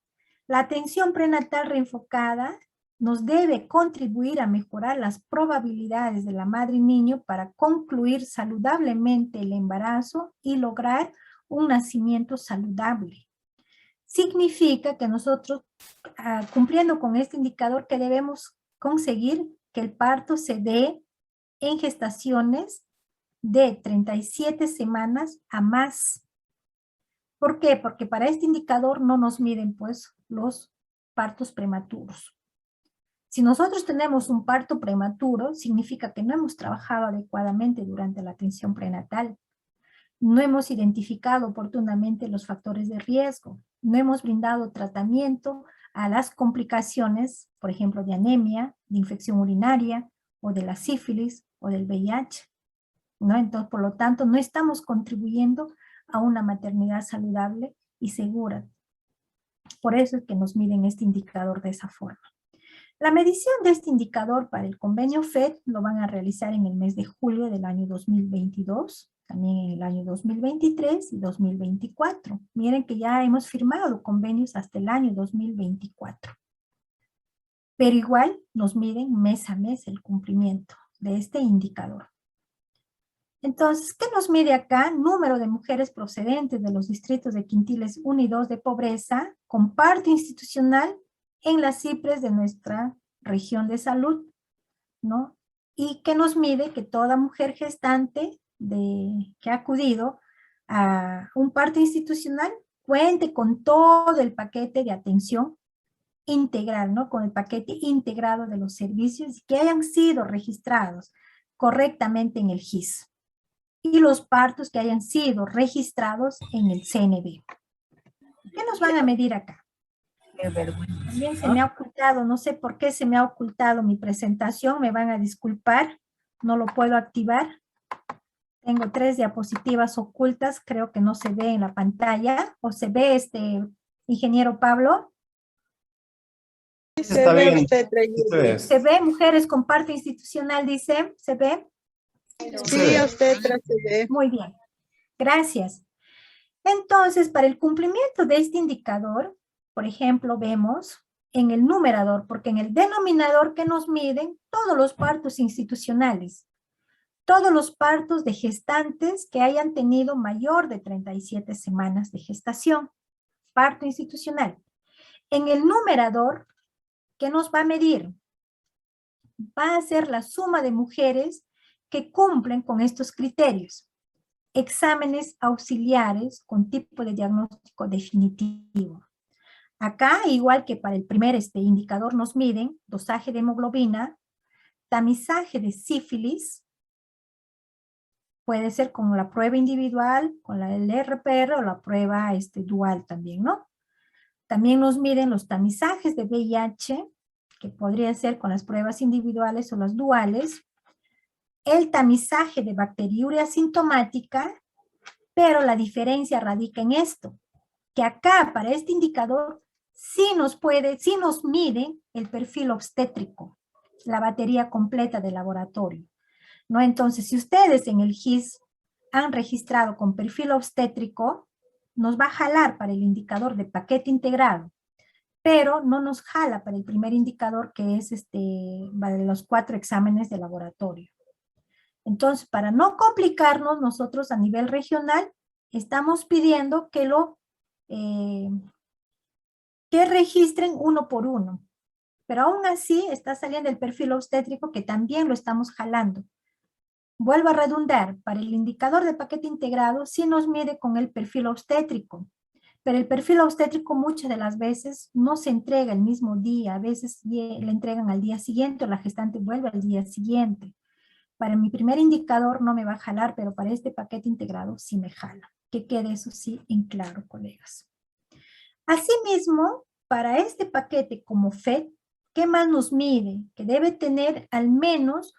La atención prenatal reenfocada nos debe contribuir a mejorar las probabilidades de la madre y niño para concluir saludablemente el embarazo y lograr un nacimiento saludable. Significa que nosotros, cumpliendo con este indicador, que debemos conseguir que el parto se dé en gestaciones de 37 semanas a más. ¿Por qué? Porque para este indicador no nos miden pues los partos prematuros. Si nosotros tenemos un parto prematuro, significa que no hemos trabajado adecuadamente durante la atención prenatal. No hemos identificado oportunamente los factores de riesgo. No hemos brindado tratamiento a las complicaciones, por ejemplo, de anemia, de infección urinaria, o de la sífilis, o del VIH, ¿no? Entonces, por lo tanto, no estamos contribuyendo a una maternidad saludable y segura. Por eso es que nos miden este indicador de esa forma. La medición de este indicador para el convenio FED lo van a realizar en el mes de julio del año 2022, también en el año 2023 y 2024. Miren que ya hemos firmado convenios hasta el año 2024. Pero igual nos miden mes a mes el cumplimiento de este indicador. Entonces, ¿qué nos mide acá? Número de mujeres procedentes de los distritos de Quintiles 1 y 2 de pobreza, con parto institucional en las CIPRES de nuestra región de salud, ¿no? Y que nos mide que toda mujer gestante que ha acudido a un parto institucional cuente con todo el paquete de atención integral, ¿no? Con el paquete integrado de los servicios que hayan sido registrados correctamente en el GIS y los partos que hayan sido registrados en el CNB. ¿Qué nos van a medir acá? También se me ha ocultado, no sé por qué se me ha ocultado mi presentación, me van a disculpar, no lo puedo activar. Tengo 3 diapositivas ocultas, creo que no se ve en la pantalla, o se ve ingeniero Pablo. Se ve usted, se ve, mujeres con parto institucional, dice, ¿se ve? Sí, a usted se ve. Muy bien, gracias. Entonces, para el cumplimiento de este indicador, por ejemplo, vemos en el numerador, porque en el denominador que nos miden todos los partos institucionales, todos los partos de gestantes que hayan tenido mayor de 37 semanas de gestación, parto institucional. En el numerador, ¿qué nos va a medir? Va a ser la suma de mujeres que cumplen con estos criterios. Exámenes auxiliares con tipo de diagnóstico definitivo. Acá, igual que para el primer indicador, nos miden dosaje de hemoglobina, tamizaje de sífilis, puede ser con la prueba individual, con la RPR o la prueba dual también, ¿no? También nos miden los tamizajes de VIH, que podría ser con las pruebas individuales o las duales, el tamizaje de bacteriuria asintomática, pero la diferencia radica en esto, que acá para este indicador sí nos mide el perfil obstétrico, la batería completa del laboratorio, ¿no? Entonces, si ustedes en el GIS han registrado con perfil obstétrico, nos va a jalar para el indicador de paquete integrado, pero no nos jala para el primer indicador que es de los 4 exámenes de laboratorio. Entonces, para no complicarnos, nosotros a nivel regional estamos pidiendo que que registren uno por uno. Pero aún así está saliendo el perfil obstétrico que también lo estamos jalando. Vuelvo a redundar, para el indicador de paquete integrado sí nos mide con el perfil obstétrico, pero el perfil obstétrico muchas de las veces no se entrega el mismo día, a veces le entregan al día siguiente o la gestante vuelve al día siguiente. Para mi primer indicador no me va a jalar, pero para este paquete integrado sí me jala. Que quede eso sí en claro, colegas. Asimismo, para este paquete como FED, ¿qué más nos mide? Que debe tener al menos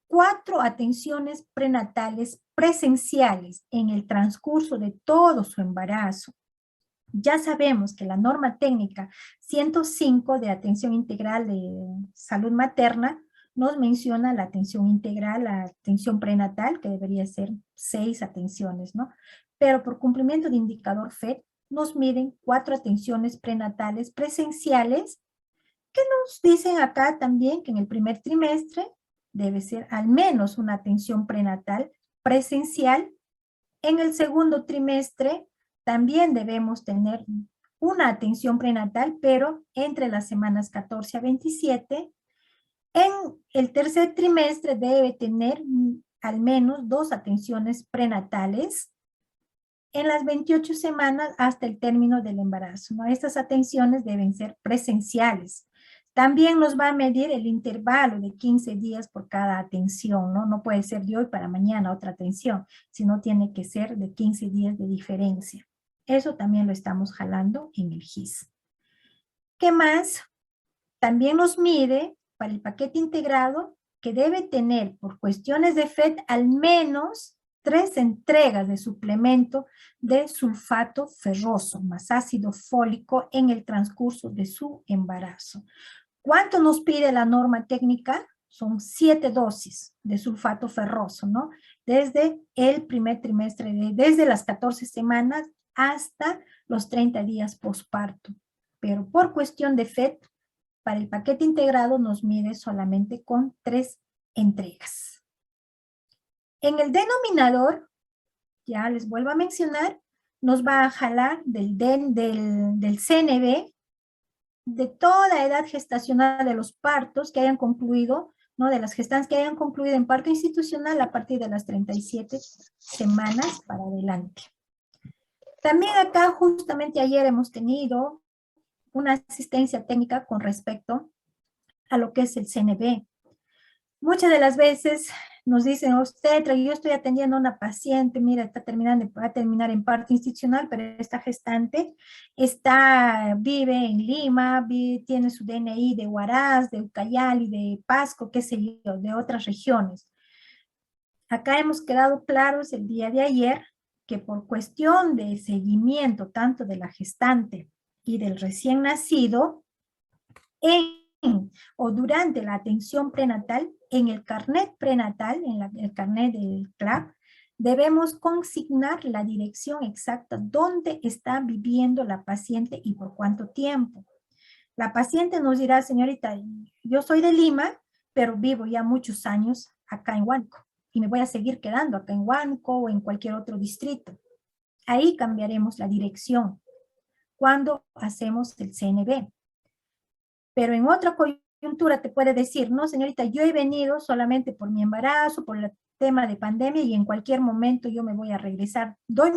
4 atenciones prenatales presenciales en el transcurso de todo su embarazo. Ya sabemos que la norma técnica 105 de atención integral de salud materna nos menciona la atención integral, la atención prenatal, que debería ser 6 atenciones, ¿no? Pero por cumplimiento de indicador FED, nos miden 4 atenciones prenatales presenciales, que nos dicen acá también que en el primer trimestre debe ser al menos una atención prenatal presencial. En el segundo trimestre también debemos tener una atención prenatal, pero entre las semanas 14 a 27. En el tercer trimestre debe tener al menos 2 atenciones prenatales en las 28 semanas hasta el término del embarazo, ¿no? Estas atenciones deben ser presenciales. También nos va a medir el intervalo de 15 días por cada atención, ¿no? No puede ser de hoy para mañana otra atención, sino tiene que ser de 15 días de diferencia. Eso también lo estamos jalando en el GIS. ¿Qué más? También nos mide para el paquete integrado que debe tener por cuestiones de FED al menos 3 entregas de suplemento de sulfato ferroso más ácido fólico en el transcurso de su embarazo. ¿Cuánto nos pide la norma técnica? Son 7 dosis de sulfato ferroso, ¿no? Desde el primer trimestre, desde las 14 semanas hasta los 30 días posparto. Pero por cuestión de FED, para el paquete integrado nos mide solamente con 3 entregas. En el denominador, ya les vuelvo a mencionar, nos va a jalar del CNB de toda edad gestacional de los partos que hayan concluido, ¿no? De las gestantes que hayan concluido en parto institucional a partir de las 37 semanas para adelante. También acá justamente ayer hemos tenido una asistencia técnica con respecto a lo que es el CNB. Muchas de las veces nos dicen, obstetra, yo estoy atendiendo a una paciente, mira, va a terminar en parto institucional, pero esta gestante vive en Lima, tiene su DNI de Huaraz, de Ucayali, de Pasco, qué sé yo, de otras regiones. Acá hemos quedado claros el día de ayer que por cuestión de seguimiento tanto de la gestante y del recién nacido, o durante la atención prenatal, en el carnet prenatal, el carnet del CLAP, debemos consignar la dirección exacta donde está viviendo la paciente y por cuánto tiempo. La paciente nos dirá, señorita, yo soy de Lima, pero vivo ya muchos años acá en Huánuco y me voy a seguir quedando acá en Huánuco o en cualquier otro distrito. Ahí cambiaremos la dirección cuando hacemos el CNB. Pero en otra coyuntura te puede decir, no, señorita, yo he venido solamente por mi embarazo, por el tema de pandemia y en cualquier momento yo me voy a regresar. Doy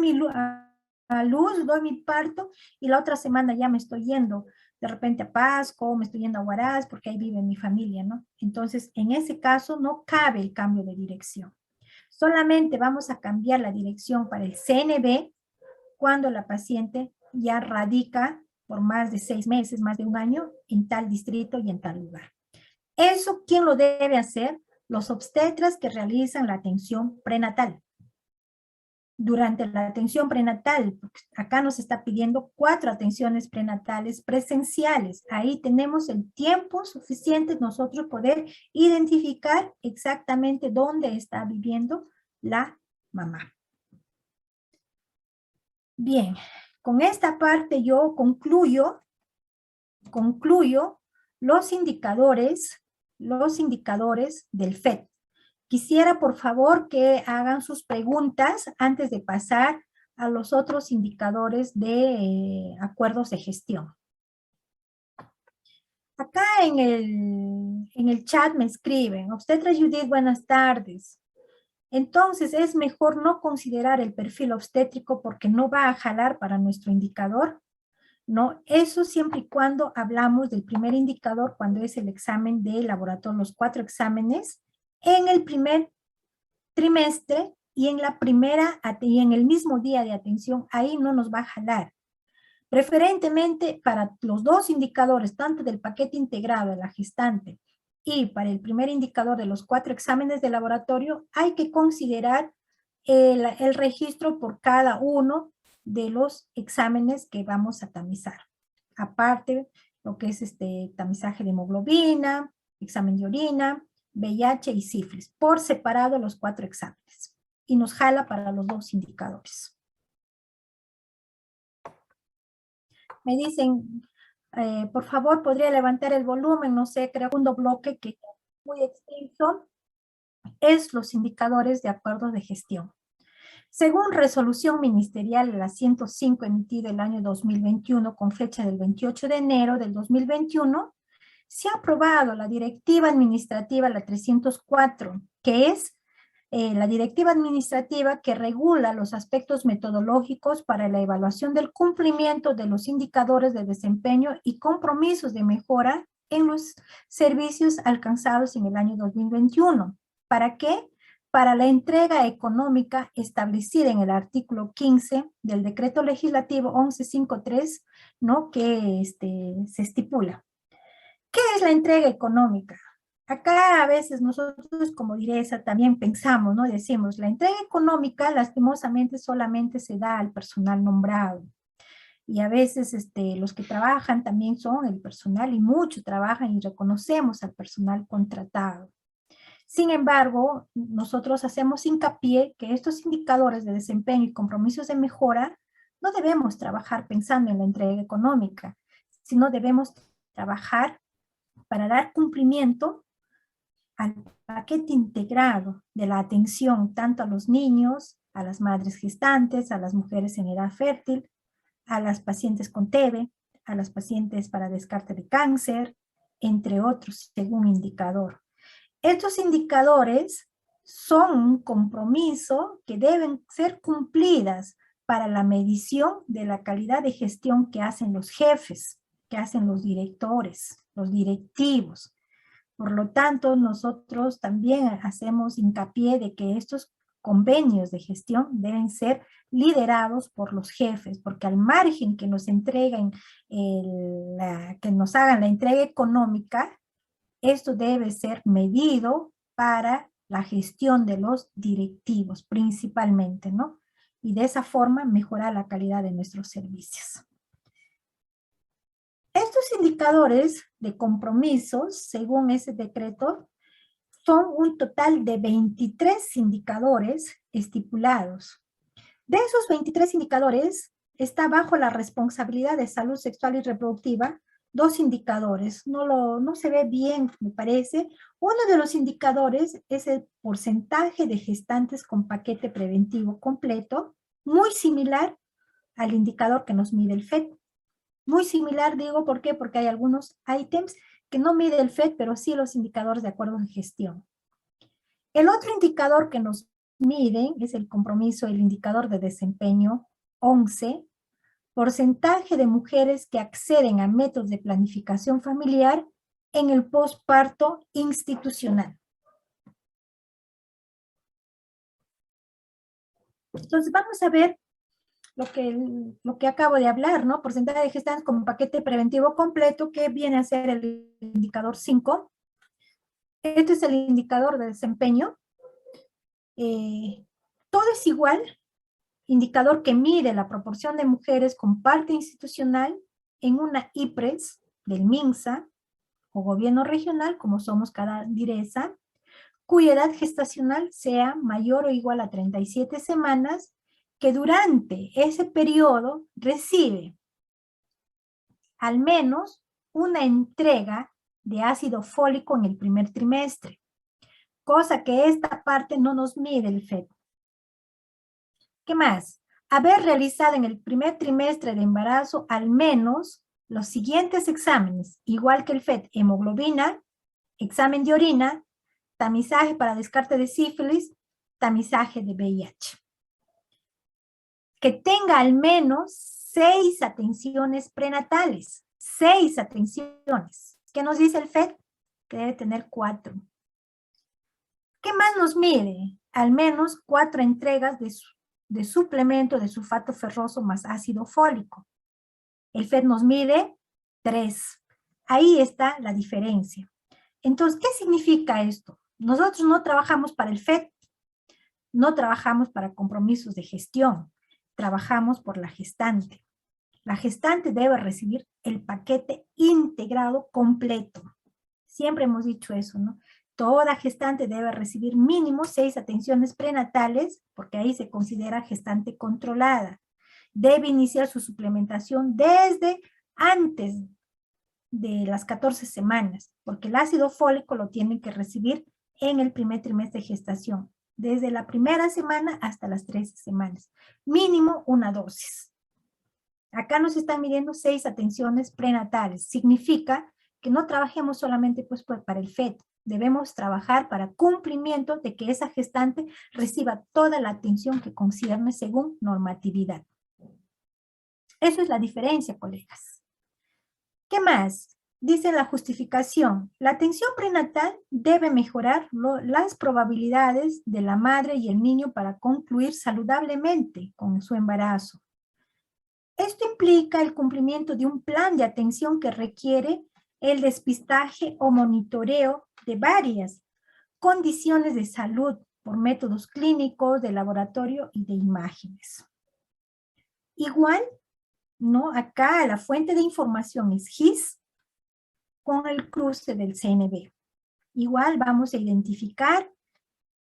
a luz, doy mi parto y la otra semana ya me estoy yendo de repente a Pasco, me estoy yendo a Huaraz porque ahí vive mi familia, ¿no? Entonces, en ese caso no cabe el cambio de dirección. Solamente vamos a cambiar la dirección para el CNB cuando la paciente ya radica por más de 6 meses, más de un año, en tal distrito y en tal lugar. Eso, ¿quién lo debe hacer? Los obstetras que realizan la atención prenatal. Durante la atención prenatal, acá nos está pidiendo 4 atenciones prenatales presenciales. Ahí tenemos el tiempo suficiente nosotros poder identificar exactamente dónde está viviendo la mamá. Bien, con esta parte yo concluyo los indicadores del FED. Quisiera, por favor, que hagan sus preguntas antes de pasar a los otros indicadores de acuerdos de gestión. Acá en el chat me escriben, obstetra Judith, buenas tardes. Entonces, ¿es mejor no considerar el perfil obstétrico porque no va a jalar para nuestro indicador? No, eso siempre y cuando hablamos del primer indicador, cuando es el examen de laboratorio, los 4 exámenes, en el primer trimestre y y en el mismo día de atención, ahí no nos va a jalar. Preferentemente para los 2 indicadores, tanto del paquete integrado de la gestante y para el primer indicador de los 4 exámenes de laboratorio, hay que considerar el registro por cada uno de los exámenes que vamos a tamizar. Aparte, lo que es tamizaje de hemoglobina, examen de orina, VIH y sífilis, por separado los 4 exámenes. Y nos jala para los 2 indicadores. Me dicen, por favor, ¿podría levantar el volumen? No sé, creo que un bloque que es muy extenso es los indicadores de acuerdo de gestión. Según resolución ministerial la 105 emitida el año 2021 con fecha del 28 de enero del 2021, se ha aprobado la directiva administrativa la 304, que es la directiva administrativa que regula los aspectos metodológicos para la evaluación del cumplimiento de los indicadores de desempeño y compromisos de mejora en los servicios alcanzados en el año 2021. ¿Para qué? Para la entrega económica establecida en el artículo 15 del decreto legislativo 1153, ¿no? Que se estipula. ¿Qué es la entrega económica? Acá a veces nosotros como direza también pensamos, ¿no? Decimos, la entrega económica lastimosamente solamente se da al personal nombrado. Y a veces los que trabajan también son el personal y muchos trabajan y reconocemos al personal contratado. Sin embargo, nosotros hacemos hincapié que estos indicadores de desempeño y compromisos de mejora no debemos trabajar pensando en la entrega económica, sino debemos trabajar para dar cumplimiento al paquete integrado de la atención tanto a los niños, a las madres gestantes, a las mujeres en edad fértil, a las pacientes con TB, a las pacientes para descarte de cáncer, entre otros, según indicador. Estos indicadores son un compromiso que deben ser cumplidas para la medición de la calidad de gestión que hacen los jefes, que hacen los directores, los directivos. Por lo tanto, nosotros también hacemos hincapié de que estos convenios de gestión deben ser liderados por los jefes, porque al margen que nos entreguen, que nos hagan la entrega económica, esto debe ser medido para la gestión de los directivos principalmente, ¿no? Y de esa forma mejorar la calidad de nuestros servicios. Estos indicadores de compromisos, según ese decreto, son un total de 23 indicadores estipulados. De esos 23 indicadores, está bajo la responsabilidad de salud sexual y reproductiva 2 indicadores. No se ve bien, me parece. Uno de los indicadores es el porcentaje de gestantes con paquete preventivo completo, muy similar al indicador que nos mide el FET. Muy similar, digo, ¿por qué? Porque hay algunos ítems que no mide el FET, pero sí los indicadores de acuerdo de gestión. El otro indicador que nos miden es el compromiso, el indicador de desempeño 11, porcentaje de mujeres que acceden a métodos de planificación familiar en el posparto institucional. Entonces vamos a ver lo que acabo de hablar, ¿no? Porcentaje de gestantes con paquete preventivo completo, que viene a ser el indicador 5. Este es el indicador de desempeño. Todo es igual. Indicador que mide la proporción de mujeres con parte institucional en una IPRES del MINSA o gobierno regional, como somos cada direza, cuya edad gestacional sea mayor o igual a 37 semanas, que durante ese periodo recibe al menos una entrega de ácido fólico en el primer trimestre, cosa que esta parte no nos mide el FET. ¿Qué más? Haber realizado en el primer trimestre de embarazo al menos los siguientes exámenes, igual que el FET: hemoglobina, examen de orina, tamizaje para descarte de sífilis, tamizaje de VIH. Que tenga al menos 6 atenciones prenatales. 6 atenciones. ¿Qué nos dice el FET? Que debe tener 4. ¿Qué más nos mide? Al menos 4 entregas de suplemento de sulfato ferroso más ácido fólico. El FET nos mide 3. Ahí está la diferencia. Entonces, ¿qué significa esto? Nosotros no trabajamos para el FET, no trabajamos para compromisos de gestión, trabajamos por la gestante. La gestante debe recibir el paquete integrado completo. Siempre hemos dicho eso, ¿no? Toda gestante debe recibir mínimo 6 atenciones prenatales, porque ahí se considera gestante controlada. Debe iniciar su suplementación desde antes de las 14 semanas, porque el ácido fólico lo tienen que recibir en el primer trimestre de gestación, desde la primera semana hasta las 13 semanas. Mínimo una dosis. Acá nos están midiendo 6 atenciones prenatales. Significa que no trabajemos solamente pues para el FET. Debemos trabajar para cumplimiento de que esa gestante reciba toda la atención que concierne según normatividad. Eso es la diferencia, colegas. ¿Qué más? Dice la justificación: la atención prenatal debe mejorar las probabilidades de la madre y el niño para concluir saludablemente con su embarazo. Esto implica el cumplimiento de un plan de atención que requiere el despistaje o monitoreo de varias condiciones de salud por métodos clínicos, de laboratorio y de imágenes. Igual, ¿no? Acá la fuente de información es GIS con el cruce del CNB. Igual vamos a identificar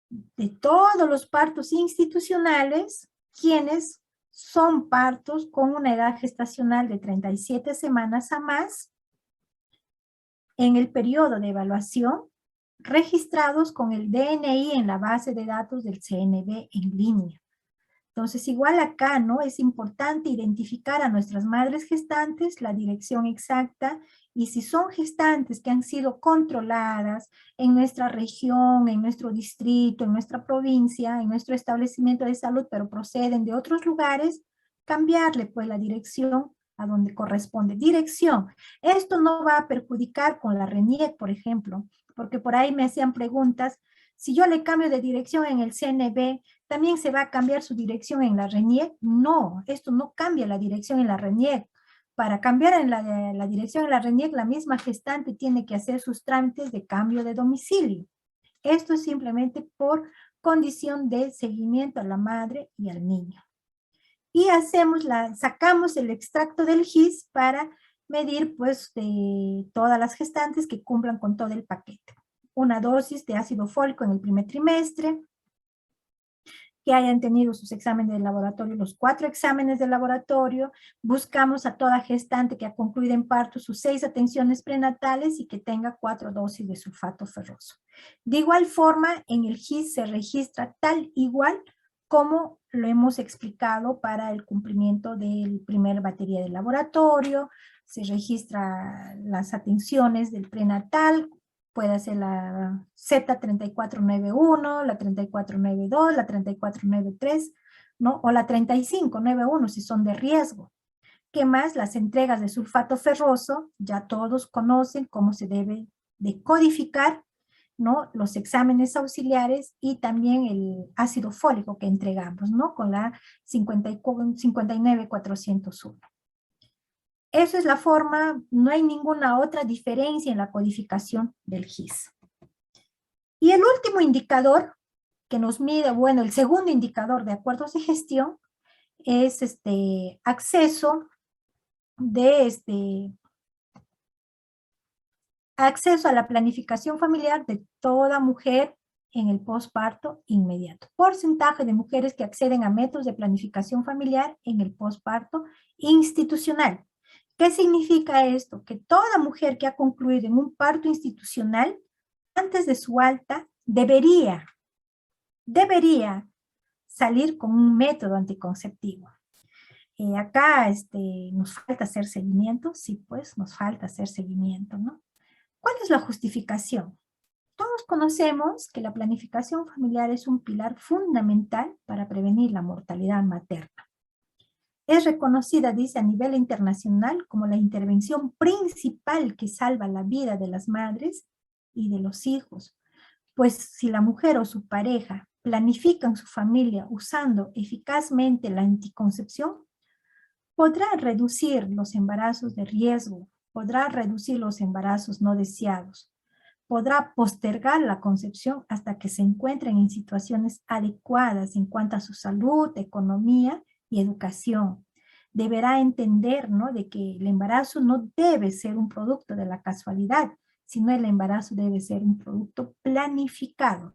de todos los partos institucionales quienes son partos con una edad gestacional de 37 semanas a más en el periodo de evaluación, registrados con el DNI en la base de datos del CNB en línea. Entonces, igual acá, ¿no? Es importante identificar a nuestras madres gestantes, la dirección exacta, y si son gestantes que han sido controladas en nuestra región, en nuestro distrito, en nuestra provincia, en nuestro establecimiento de salud, pero proceden de otros lugares, cambiarle pues la dirección a donde corresponde. Dirección. Esto no va a perjudicar con la RENIEC, por ejemplo, porque por ahí me hacían preguntas, si yo le cambio de dirección en el CNB, ¿también se va a cambiar su dirección en la RENIEC? No, esto no cambia la dirección en la RENIEC. Para cambiar en la dirección en la RENIEC, la misma gestante tiene que hacer sus trámites de cambio de domicilio. Esto es simplemente por condición de seguimiento a la madre y al niño. Y sacamos el extracto del GIS para medir pues de todas las gestantes que cumplan con todo el paquete. Una dosis de ácido fólico en el primer trimestre, que hayan tenido sus exámenes de laboratorio, los 4 exámenes de laboratorio. Buscamos a toda gestante que ha concluido en parto sus 6 atenciones prenatales y que tenga 4 dosis de sulfato ferroso. De igual forma, en el GIS se registra tal igual como lo hemos explicado para el cumplimiento del primer batería de laboratorio. Se registra las atenciones del prenatal, puede ser la Z3491, la 3492, la 3493, ¿no? O la 3591 si son de riesgo. ¿Qué más? Las entregas de sulfato ferroso, ya todos conocen cómo se debe de codificar, ¿no? Los exámenes auxiliares y también el ácido fólico que entregamos, ¿no? Con la 59401. Esa es la forma, no hay ninguna otra diferencia en la codificación del GIS. Y el último indicador que nos mide, bueno, el segundo indicador de acuerdos de gestión es acceso a la planificación familiar de toda mujer en el posparto inmediato. Porcentaje de mujeres que acceden a métodos de planificación familiar en el posparto institucional. ¿Qué significa esto? Que toda mujer que ha concluido en un parto institucional, antes de su alta, debería salir con un método anticonceptivo. Acá nos falta hacer seguimiento, sí, pues nos falta hacer seguimiento, ¿no? ¿Cuál es la justificación? Todos conocemos que la planificación familiar es un pilar fundamental para prevenir la mortalidad materna. Es reconocida, dice, a nivel internacional como la intervención principal que salva la vida de las madres y de los hijos. Pues si la mujer o su pareja planifican su familia usando eficazmente la anticoncepción, podrá reducir los embarazos de riesgo, podrá reducir los embarazos no deseados, podrá postergar la concepción hasta que se encuentren en situaciones adecuadas en cuanto a su salud, economía y educación. Deberá entender, ¿no?, de que el embarazo no debe ser un producto de la casualidad, sino el embarazo debe ser un producto planificado.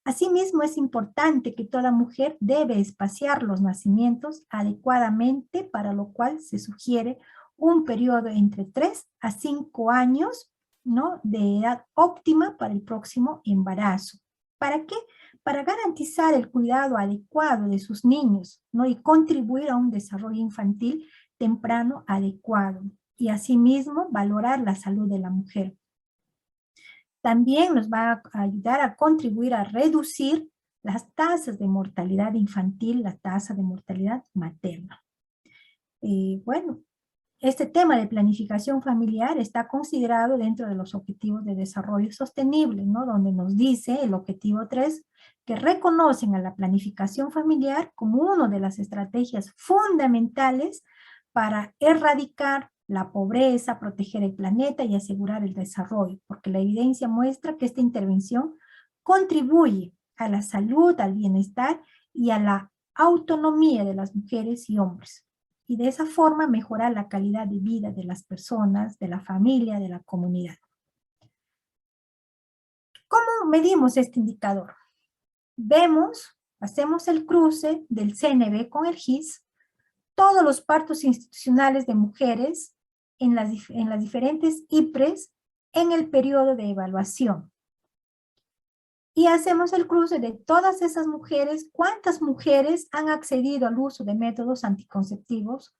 Asimismo, es importante que toda mujer debe espaciar los nacimientos adecuadamente, para lo cual se sugiere un periodo entre 3 a 5 años, ¿no?, de edad óptima para el próximo embarazo. ¿Para qué? Para garantizar el cuidado adecuado de sus niños, ¿no?, y contribuir a un desarrollo infantil temprano adecuado. Y asimismo, valorar la salud de la mujer. También nos va a ayudar a contribuir a reducir las tasas de mortalidad infantil, la tasa de mortalidad materna. Bueno, este tema de planificación familiar está considerado dentro de los objetivos de desarrollo sostenible, ¿no?, donde nos dice el objetivo 3, que reconocen a la planificación familiar como una de las estrategias fundamentales para erradicar la pobreza, proteger el planeta y asegurar el desarrollo, porque la evidencia muestra que esta intervención contribuye a la salud, al bienestar y a la autonomía de las mujeres y hombres. Y de esa forma mejorar la calidad de vida de las personas, de la familia, de la comunidad. ¿Cómo medimos este indicador? Hacemos el cruce del CNB con el GIS, todos los partos institucionales de mujeres en las diferentes IPRES en el periodo de evaluación. Y hacemos el cruce de todas esas mujeres, cuántas mujeres han accedido al uso de métodos anticonceptivos,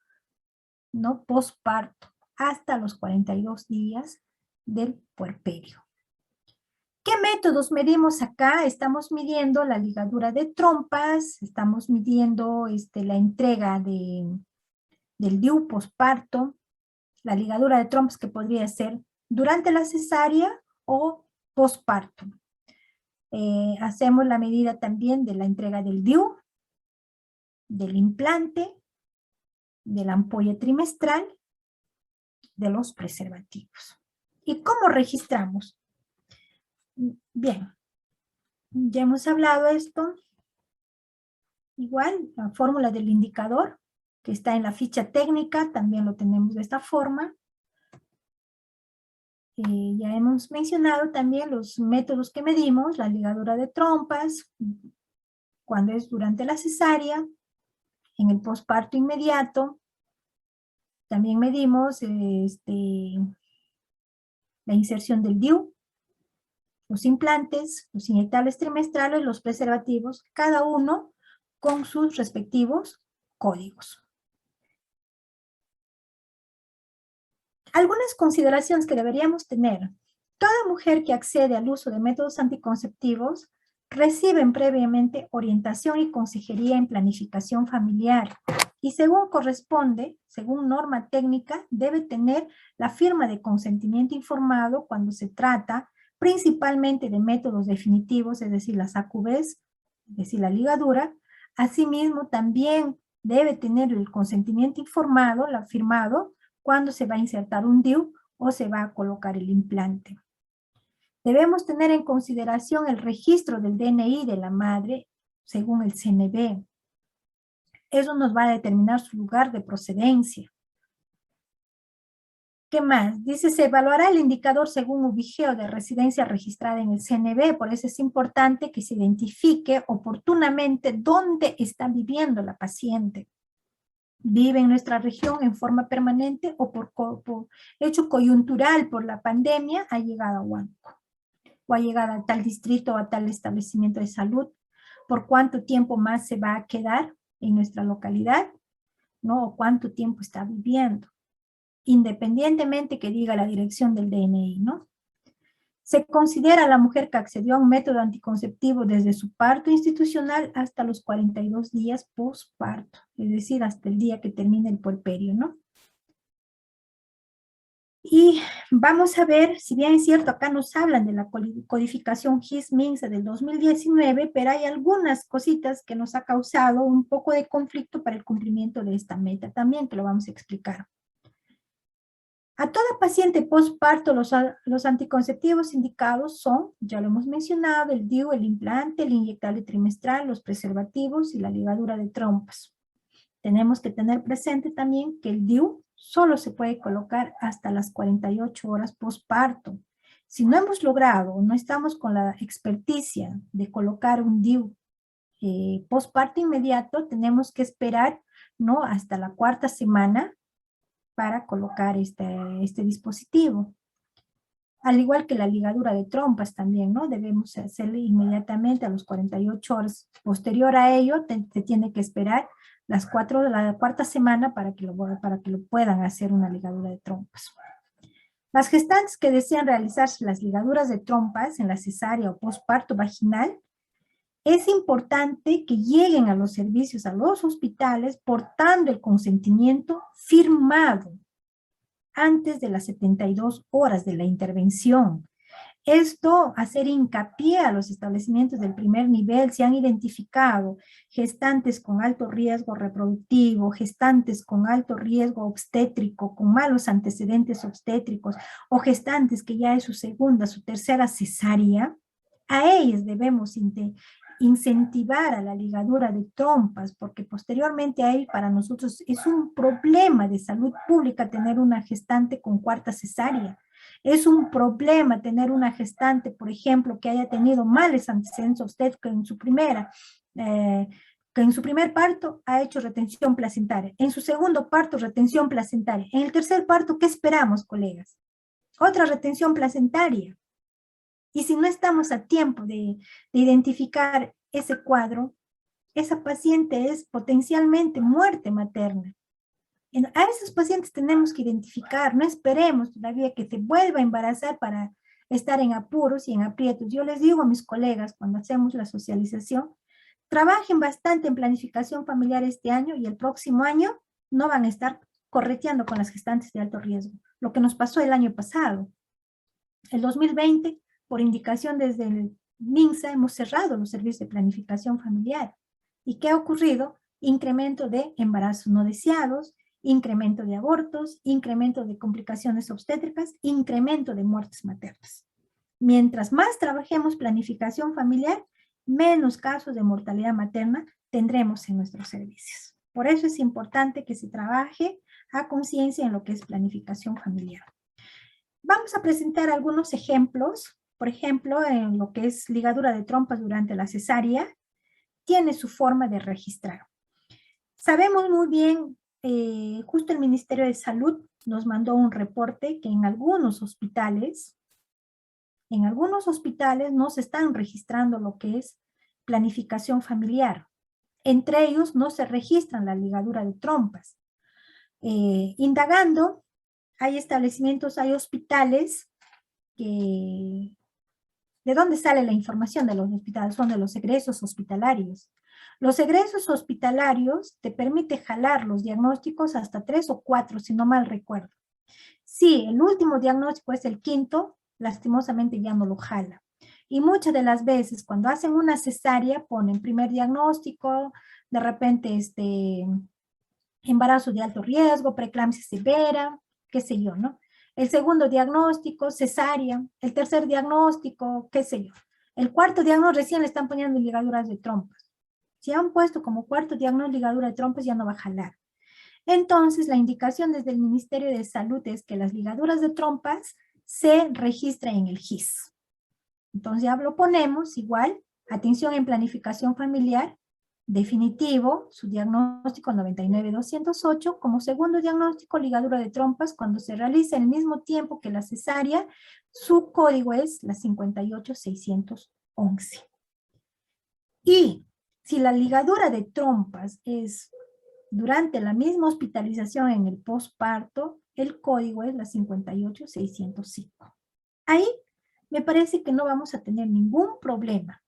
¿no? Postparto, hasta los 42 días del puerperio. ¿Qué métodos medimos acá? Estamos midiendo la ligadura de trompas, estamos midiendo la entrega del DIU postparto, la ligadura de trompas que podría ser durante la cesárea o postparto. Hacemos la medida también de la entrega del DIU, del implante, de la ampolla trimestral, de los preservativos. ¿Y cómo registramos? Bien, ya hemos hablado esto. Igual, la fórmula del indicador, que está en la ficha técnica, también lo tenemos de esta forma. Ya hemos mencionado también los métodos que medimos, la ligadura de trompas, cuando es durante la cesárea, en el posparto inmediato. También medimos la inserción del DIU, los implantes, los inyectables trimestrales, los preservativos, cada uno con sus respectivos códigos. Algunas consideraciones que deberíamos tener. Toda mujer que accede al uso de métodos anticonceptivos reciben previamente orientación y consejería en planificación familiar y según corresponde, según norma técnica, debe tener la firma de consentimiento informado cuando se trata principalmente de métodos definitivos, es decir, las AQVs, es decir, la ligadura. Asimismo, también debe tener el consentimiento informado, firmado, cuando se va a insertar un DIU o se va a colocar el implante. Debemos tener en consideración el registro del DNI de la madre según el CNB. Eso nos va a determinar su lugar de procedencia. ¿Qué más? Dice, se evaluará el indicador según ubigeo de residencia registrada en el CNB, por eso es importante que se identifique oportunamente dónde está viviendo la paciente. ¿Vive en nuestra región en forma permanente o por hecho coyuntural por la pandemia ha llegado a Huánuco? ¿O ha llegado a tal distrito o a tal establecimiento de salud? ¿Por cuánto tiempo más se va a quedar en nuestra localidad? ¿No? ¿O cuánto tiempo está viviendo? Independientemente que diga la dirección del DNI, ¿no? Se considera a la mujer que accedió a un método anticonceptivo desde su parto institucional hasta los 42 días postparto, es decir, hasta el día que termine el puerperio, ¿no? Y vamos a ver, si bien es cierto, acá nos hablan de la codificación GIS-MINSA del 2019, pero hay algunas cositas que nos ha causado un poco de conflicto para el cumplimiento de esta meta también, que lo vamos a explicar. A toda paciente postparto, los anticonceptivos indicados son, ya lo hemos mencionado, el DIU, el implante, el inyectable trimestral, los preservativos y la ligadura de trompas. Tenemos que tener presente también que el DIU solo se puede colocar hasta las 48 horas postparto. Si no hemos logrado, no estamos con la experticia de colocar un DIU postparto inmediato, tenemos que esperar, ¿no?, hasta la 4ª semana para colocar este dispositivo. Al igual que la ligadura de trompas también, ¿no? Debemos hacerle inmediatamente a los 48 horas. Posterior a ello, te tiene que esperar la 4ª semana para que lo puedan hacer una ligadura de trompas. Las gestantes que desean realizarse las ligaduras de trompas en la cesárea o postparto vaginal, es importante que lleguen a los servicios, a los hospitales, portando el consentimiento firmado antes de las 72 horas de la intervención. Esto, hacer hincapié a los establecimientos del primer nivel, se han identificado gestantes con alto riesgo reproductivo, gestantes con alto riesgo obstétrico, con malos antecedentes obstétricos, o gestantes que ya es su 2ª, su 3ª cesárea. A ellos debemos incentivar a la ligadura de trompas, porque posteriormente a él, para nosotros es un problema de salud pública tener una gestante con 4ª cesárea. Es un problema tener una gestante, por ejemplo, que haya tenido males antecedentes obstétricos en su que en su primer parto ha hecho retención placentaria, en su 2º parto retención placentaria, en el 3er parto, ¿qué esperamos, colegas? Otra retención placentaria. Y si no estamos a tiempo de identificar ese cuadro, esa paciente es potencialmente muerte materna. A esos pacientes tenemos que identificar, no esperemos todavía que se vuelva a embarazar para estar en apuros y en aprietos. Yo les digo a mis colegas cuando hacemos la socialización, trabajen bastante en planificación familiar este año y el próximo año no van a estar correteando con las gestantes de alto riesgo. Lo que nos pasó el año pasado. El 2020, por indicación desde el MINSA, hemos cerrado los servicios de planificación familiar. ¿Y qué ha ocurrido? Incremento de embarazos no deseados, incremento de abortos, incremento de complicaciones obstétricas, incremento de muertes maternas. Mientras más trabajemos planificación familiar, menos casos de mortalidad materna tendremos en nuestros servicios. Por eso es importante que se trabaje a conciencia en lo que es planificación familiar. Vamos a presentar algunos ejemplos. Por ejemplo, en lo que es ligadura de trompas durante la cesárea, tiene su forma de registrar. Sabemos muy bien, justo el Ministerio de Salud nos mandó un reporte que en algunos hospitales no se están registrando lo que es planificación familiar. Entre ellos no se registran la ligadura de trompas. Indagando, hay establecimientos, hay hospitales que... ¿De dónde sale la información de los hospitales? Son de los egresos hospitalarios. Los egresos hospitalarios te permite jalar los diagnósticos hasta 3 o 4, si no mal recuerdo. Si el último diagnóstico es el quinto, lastimosamente ya no lo jala. Y muchas de las veces cuando hacen una cesárea ponen primer diagnóstico, de repente embarazo de alto riesgo, preeclampsia severa, qué sé yo, ¿no? El segundo diagnóstico, cesárea. El tercer diagnóstico, qué sé yo. El cuarto diagnóstico recién le están poniendo ligaduras de trompas. Si han puesto como cuarto diagnóstico ligadura de trompas, ya no va a jalar. Entonces, la indicación desde el Ministerio de Salud es que las ligaduras de trompas se registren en el GIS. Entonces, ya lo ponemos igual, atención en planificación familiar, definitivo, su diagnóstico 99208, como segundo diagnóstico ligadura de trompas, cuando se realiza al mismo tiempo que la cesárea, su código es la 58611. Y si la ligadura de trompas es durante la misma hospitalización en el posparto, el código es la 58605. Ahí me parece que no vamos a tener ningún problema.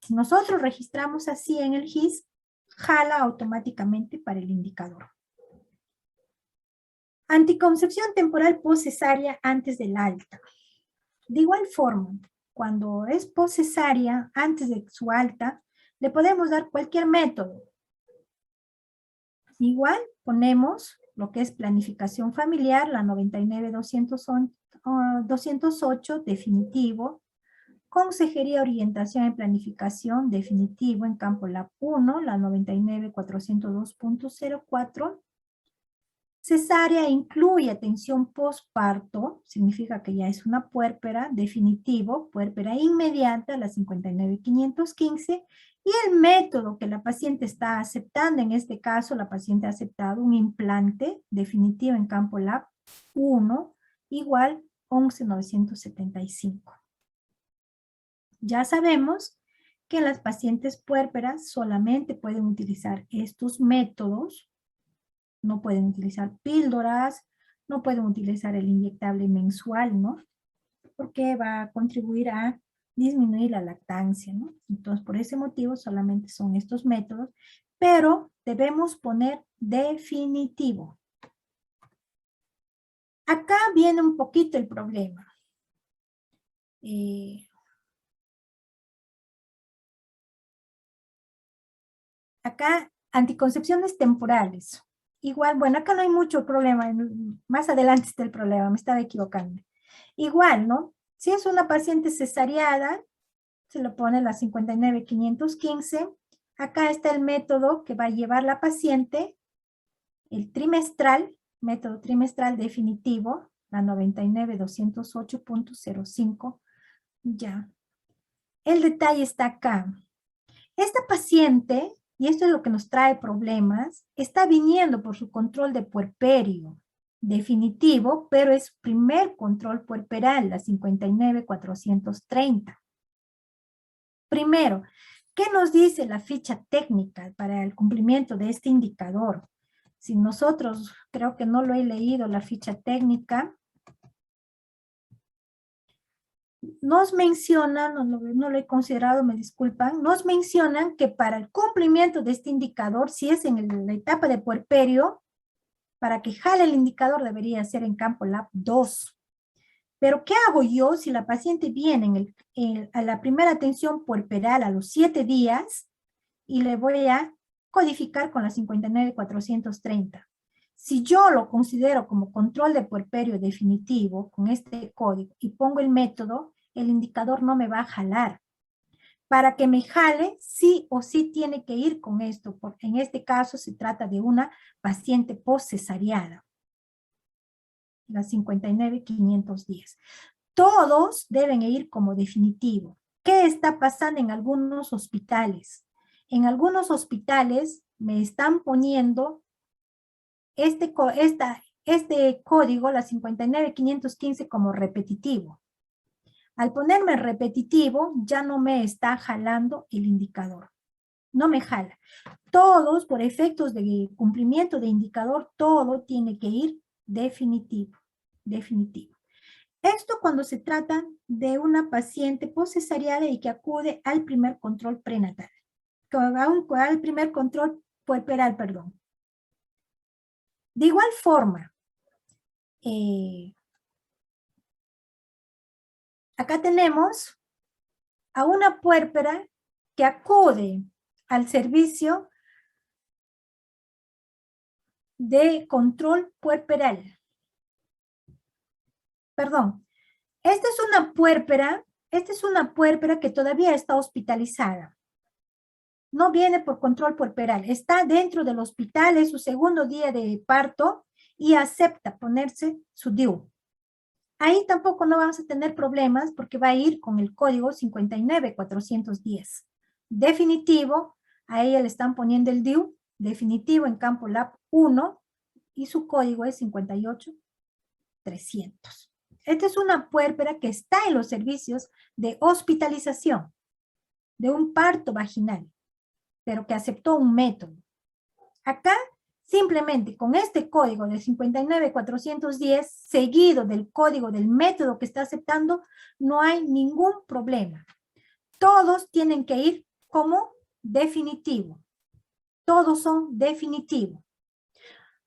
Si nosotros registramos así en el GIS, jala automáticamente para el indicador. Anticoncepción temporal postcesárea antes del alta. De igual forma, cuando es postcesárea, antes de su alta, le podemos dar cualquier método. Igual ponemos lo que es planificación familiar, la 99208, definitivo. Consejería Orientación en Planificación, definitivo en campo LAB 1, la 99402.04. Cesárea incluye atención postparto, significa que ya es una puérpera, definitivo, puérpera inmediata, la 59515, y el método que la paciente está aceptando, en este caso la paciente ha aceptado un implante definitivo en campo LAB 1, igual 11975. Ya sabemos que las pacientes puérperas solamente pueden utilizar estos métodos, no pueden utilizar píldoras, no pueden utilizar el inyectable mensual, ¿no? Porque va a contribuir a disminuir la lactancia, ¿no? Entonces, por ese motivo solamente son estos métodos, pero debemos poner definitivo. Acá viene un poquito el problema. Acá, anticoncepciones temporales. Igual, bueno, acá no hay mucho problema. Más adelante está el problema, me estaba equivocando. Igual, ¿no? Si es una paciente cesariada, se lo pone la 59515. Acá está el método que va a llevar la paciente, el trimestral, método trimestral definitivo, la 99208.05. Ya. El detalle está acá. Esta paciente, y esto es lo que nos trae problemas, está viniendo por su control de puerperio. definitivo, pero es primer control puerperal, la 59.430. Primero, ¿qué nos dice la ficha técnica para el cumplimiento de este indicador? Si nosotros, creo que no lo he leído, la ficha técnica, nos mencionan, no lo he considerado, me disculpan, nos mencionan que para el cumplimiento de este indicador, si es en la etapa de puerperio, para que jale el indicador debería ser en campo lab 2. Pero ¿qué hago yo si la paciente viene a la primera atención puerperal a los 7 días y le voy a codificar con la 59.430? Si yo lo considero como control de puerperio definitivo con este código y pongo el método, el indicador no me va a jalar. Para que me jale, sí o sí tiene que ir con esto, porque en este caso se trata de una paciente post-cesariana, la 59.510. Todos deben ir como definitivo. ¿Qué está pasando en algunos hospitales? En algunos hospitales me están poniendo este código, la 59.515, como repetitivo. Al ponerme repetitivo, ya no me está jalando el indicador. No me jala. Todos, por efectos de cumplimiento de indicador, todo tiene que ir definitivo. Definitivo. Esto cuando se trata de una paciente poscesariana y que acude al primer control prenatal. Al primer control puerperal, perdón. De igual forma, acá tenemos a una puérpera que acude al servicio de control puerperal. Perdón, esta es una puérpera que todavía está hospitalizada. No viene por control puerperal, está dentro del hospital, es su segundo día de parto y acepta ponerse su DIU. Ahí tampoco no vamos a tener problemas porque va a ir con el código 59.410. Definitivo, a ella le están poniendo el DIU, definitivo en campo lab 1 y su código es 58.300. Esta es una puérpera que está en los servicios de hospitalización de un parto vaginal, pero que aceptó un método. Acá, simplemente con este código de 59.410, seguido del código del método que está aceptando, no hay ningún problema. Todos tienen que ir como definitivo. Todos son definitivos.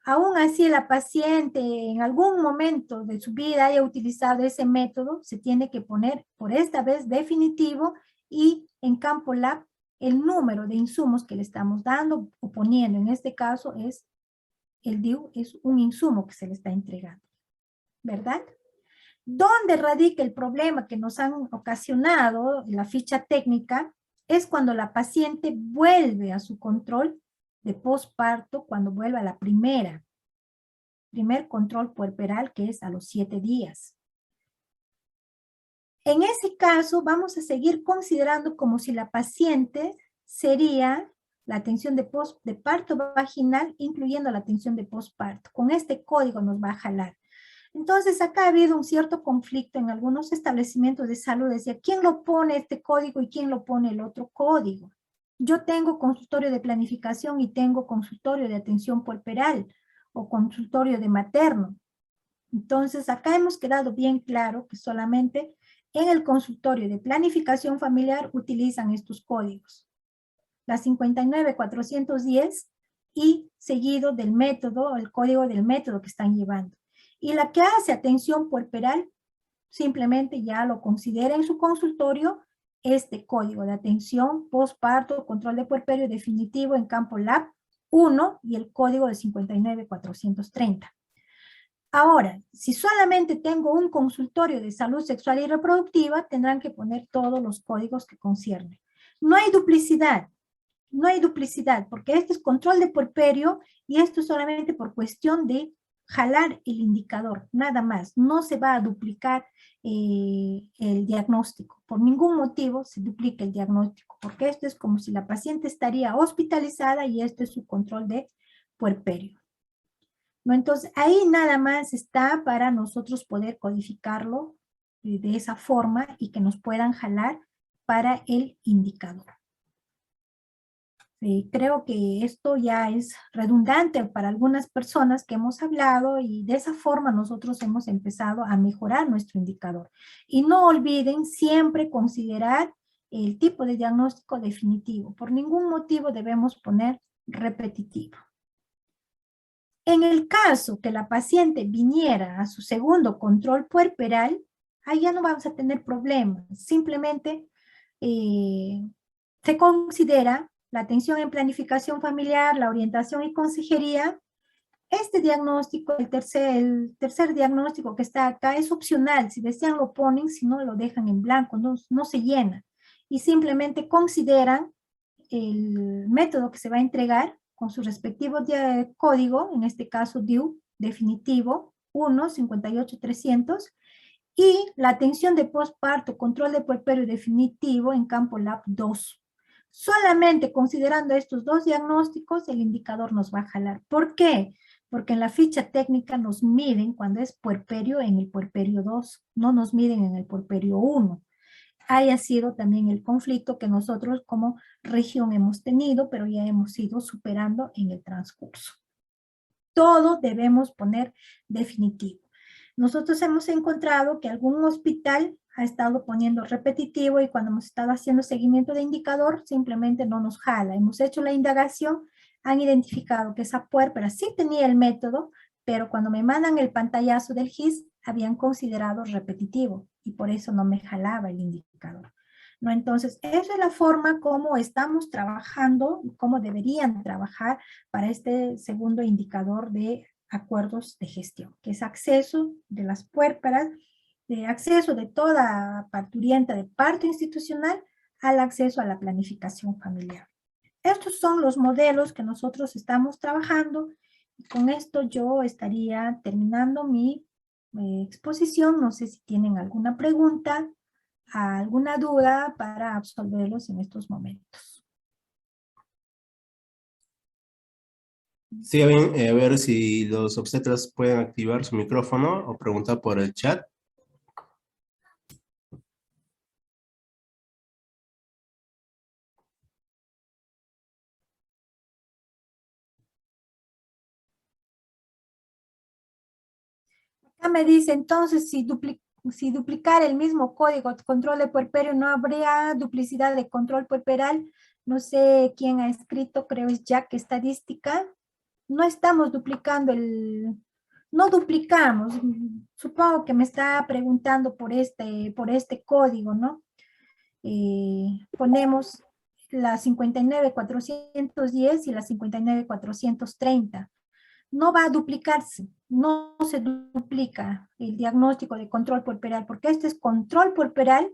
Aún así, la paciente en algún momento de su vida haya utilizado ese método, se tiene que poner por esta vez definitivo y en campo lab el número de insumos que le estamos dando o poniendo. En este caso es el DIU, es un insumo que se le está entregando, ¿verdad? ¿Dónde radica el problema que nos han ocasionado la ficha técnica? Es cuando la paciente vuelve a su control de posparto, cuando vuelve a la primer control puerperal, que es a los 7 días. En ese caso, vamos a seguir considerando como si la paciente sería la atención de parto vaginal, incluyendo la atención de posparto. Con este código nos va a jalar. Entonces, acá ha habido un cierto conflicto en algunos establecimientos de salud. Decía, ¿quién lo pone este código y quién lo pone el otro código? Yo tengo consultorio de planificación y tengo consultorio de atención puerperal o consultorio de materno. Entonces, acá hemos quedado bien claro que solamente en el consultorio de planificación familiar utilizan estos códigos. La 59.410 y seguido del método, el código del método que están llevando. Y la que hace atención puerperal, simplemente ya lo considera en su consultorio este código de atención postparto, control de puerperio definitivo en campo lab 1 y el código de 59.430. Ahora, si solamente tengo un consultorio de salud sexual y reproductiva, tendrán que poner todos los códigos que conciernen. No hay duplicidad. No hay duplicidad, porque este es control de puerperio y esto es solamente por cuestión de jalar el indicador, nada más. No se va a duplicar el diagnóstico. Por ningún motivo se duplica el diagnóstico, porque esto es como si la paciente estaría hospitalizada y este es su control de puerperio. ¿no? Entonces, ahí nada más está para nosotros poder codificarlo de esa forma y que nos puedan jalar para el indicador. Creo que esto ya es redundante para algunas personas que hemos hablado y de esa forma nosotros hemos empezado a mejorar nuestro indicador. Y no olviden siempre considerar el tipo de diagnóstico definitivo. Por ningún motivo debemos poner repetitivo. En el caso que la paciente viniera a su segundo control puerperal, ahí ya no vamos a tener problemas. Simplemente se considera la atención en planificación familiar, la orientación y consejería. Este diagnóstico, el tercer diagnóstico que está acá, es opcional. Si desean lo ponen, si no lo dejan en blanco, no se llena. Y simplemente consideran el método que se va a entregar con su respectivo código, en este caso DIU, definitivo, 1-58300, y la atención de posparto, control de puerperio definitivo en campo LAB 2. Solamente considerando estos dos diagnósticos, el indicador nos va a jalar. ¿Por qué? Porque en la ficha técnica nos miden cuando es puerperio en el puerperio 2, no nos miden en el puerperio 1. Haya sido también el conflicto que nosotros como región hemos tenido, pero ya hemos ido superando en el transcurso. Todo debemos poner definitivo. Nosotros hemos encontrado que algún hospital ha estado poniendo repetitivo y cuando hemos estado haciendo seguimiento de indicador, simplemente no nos jala. Hemos hecho la indagación, han identificado que esa puérpera sí tenía el método, pero cuando me mandan el pantallazo del GIS, habían considerado repetitivo y por eso no me jalaba el indicador, ¿no? Entonces, esa es la forma como estamos trabajando y cómo deberían trabajar para este segundo indicador de acuerdos de gestión, que es acceso de las puérperas, de acceso de toda parturienta de parto institucional al acceso a la planificación familiar. Estos son los modelos que nosotros estamos trabajando y con esto yo estaría terminando mi exposición. No sé si tienen alguna pregunta, alguna duda para absolverlos en estos momentos. Sí, bien, a ver si los obstetras pueden activar su micrófono o preguntar por el chat. Acá me dice, entonces, si duplicar el mismo código de control de puerperio, no habría duplicidad de control puerperal. No sé quién ha escrito, creo es Jack Estadística. No estamos duplicando no duplicamos. Supongo que me está preguntando por este código, ¿no? Ponemos la 59410 y la 59430. No va a duplicarse, no se duplica el diagnóstico de control puerperal, porque este es control puerperal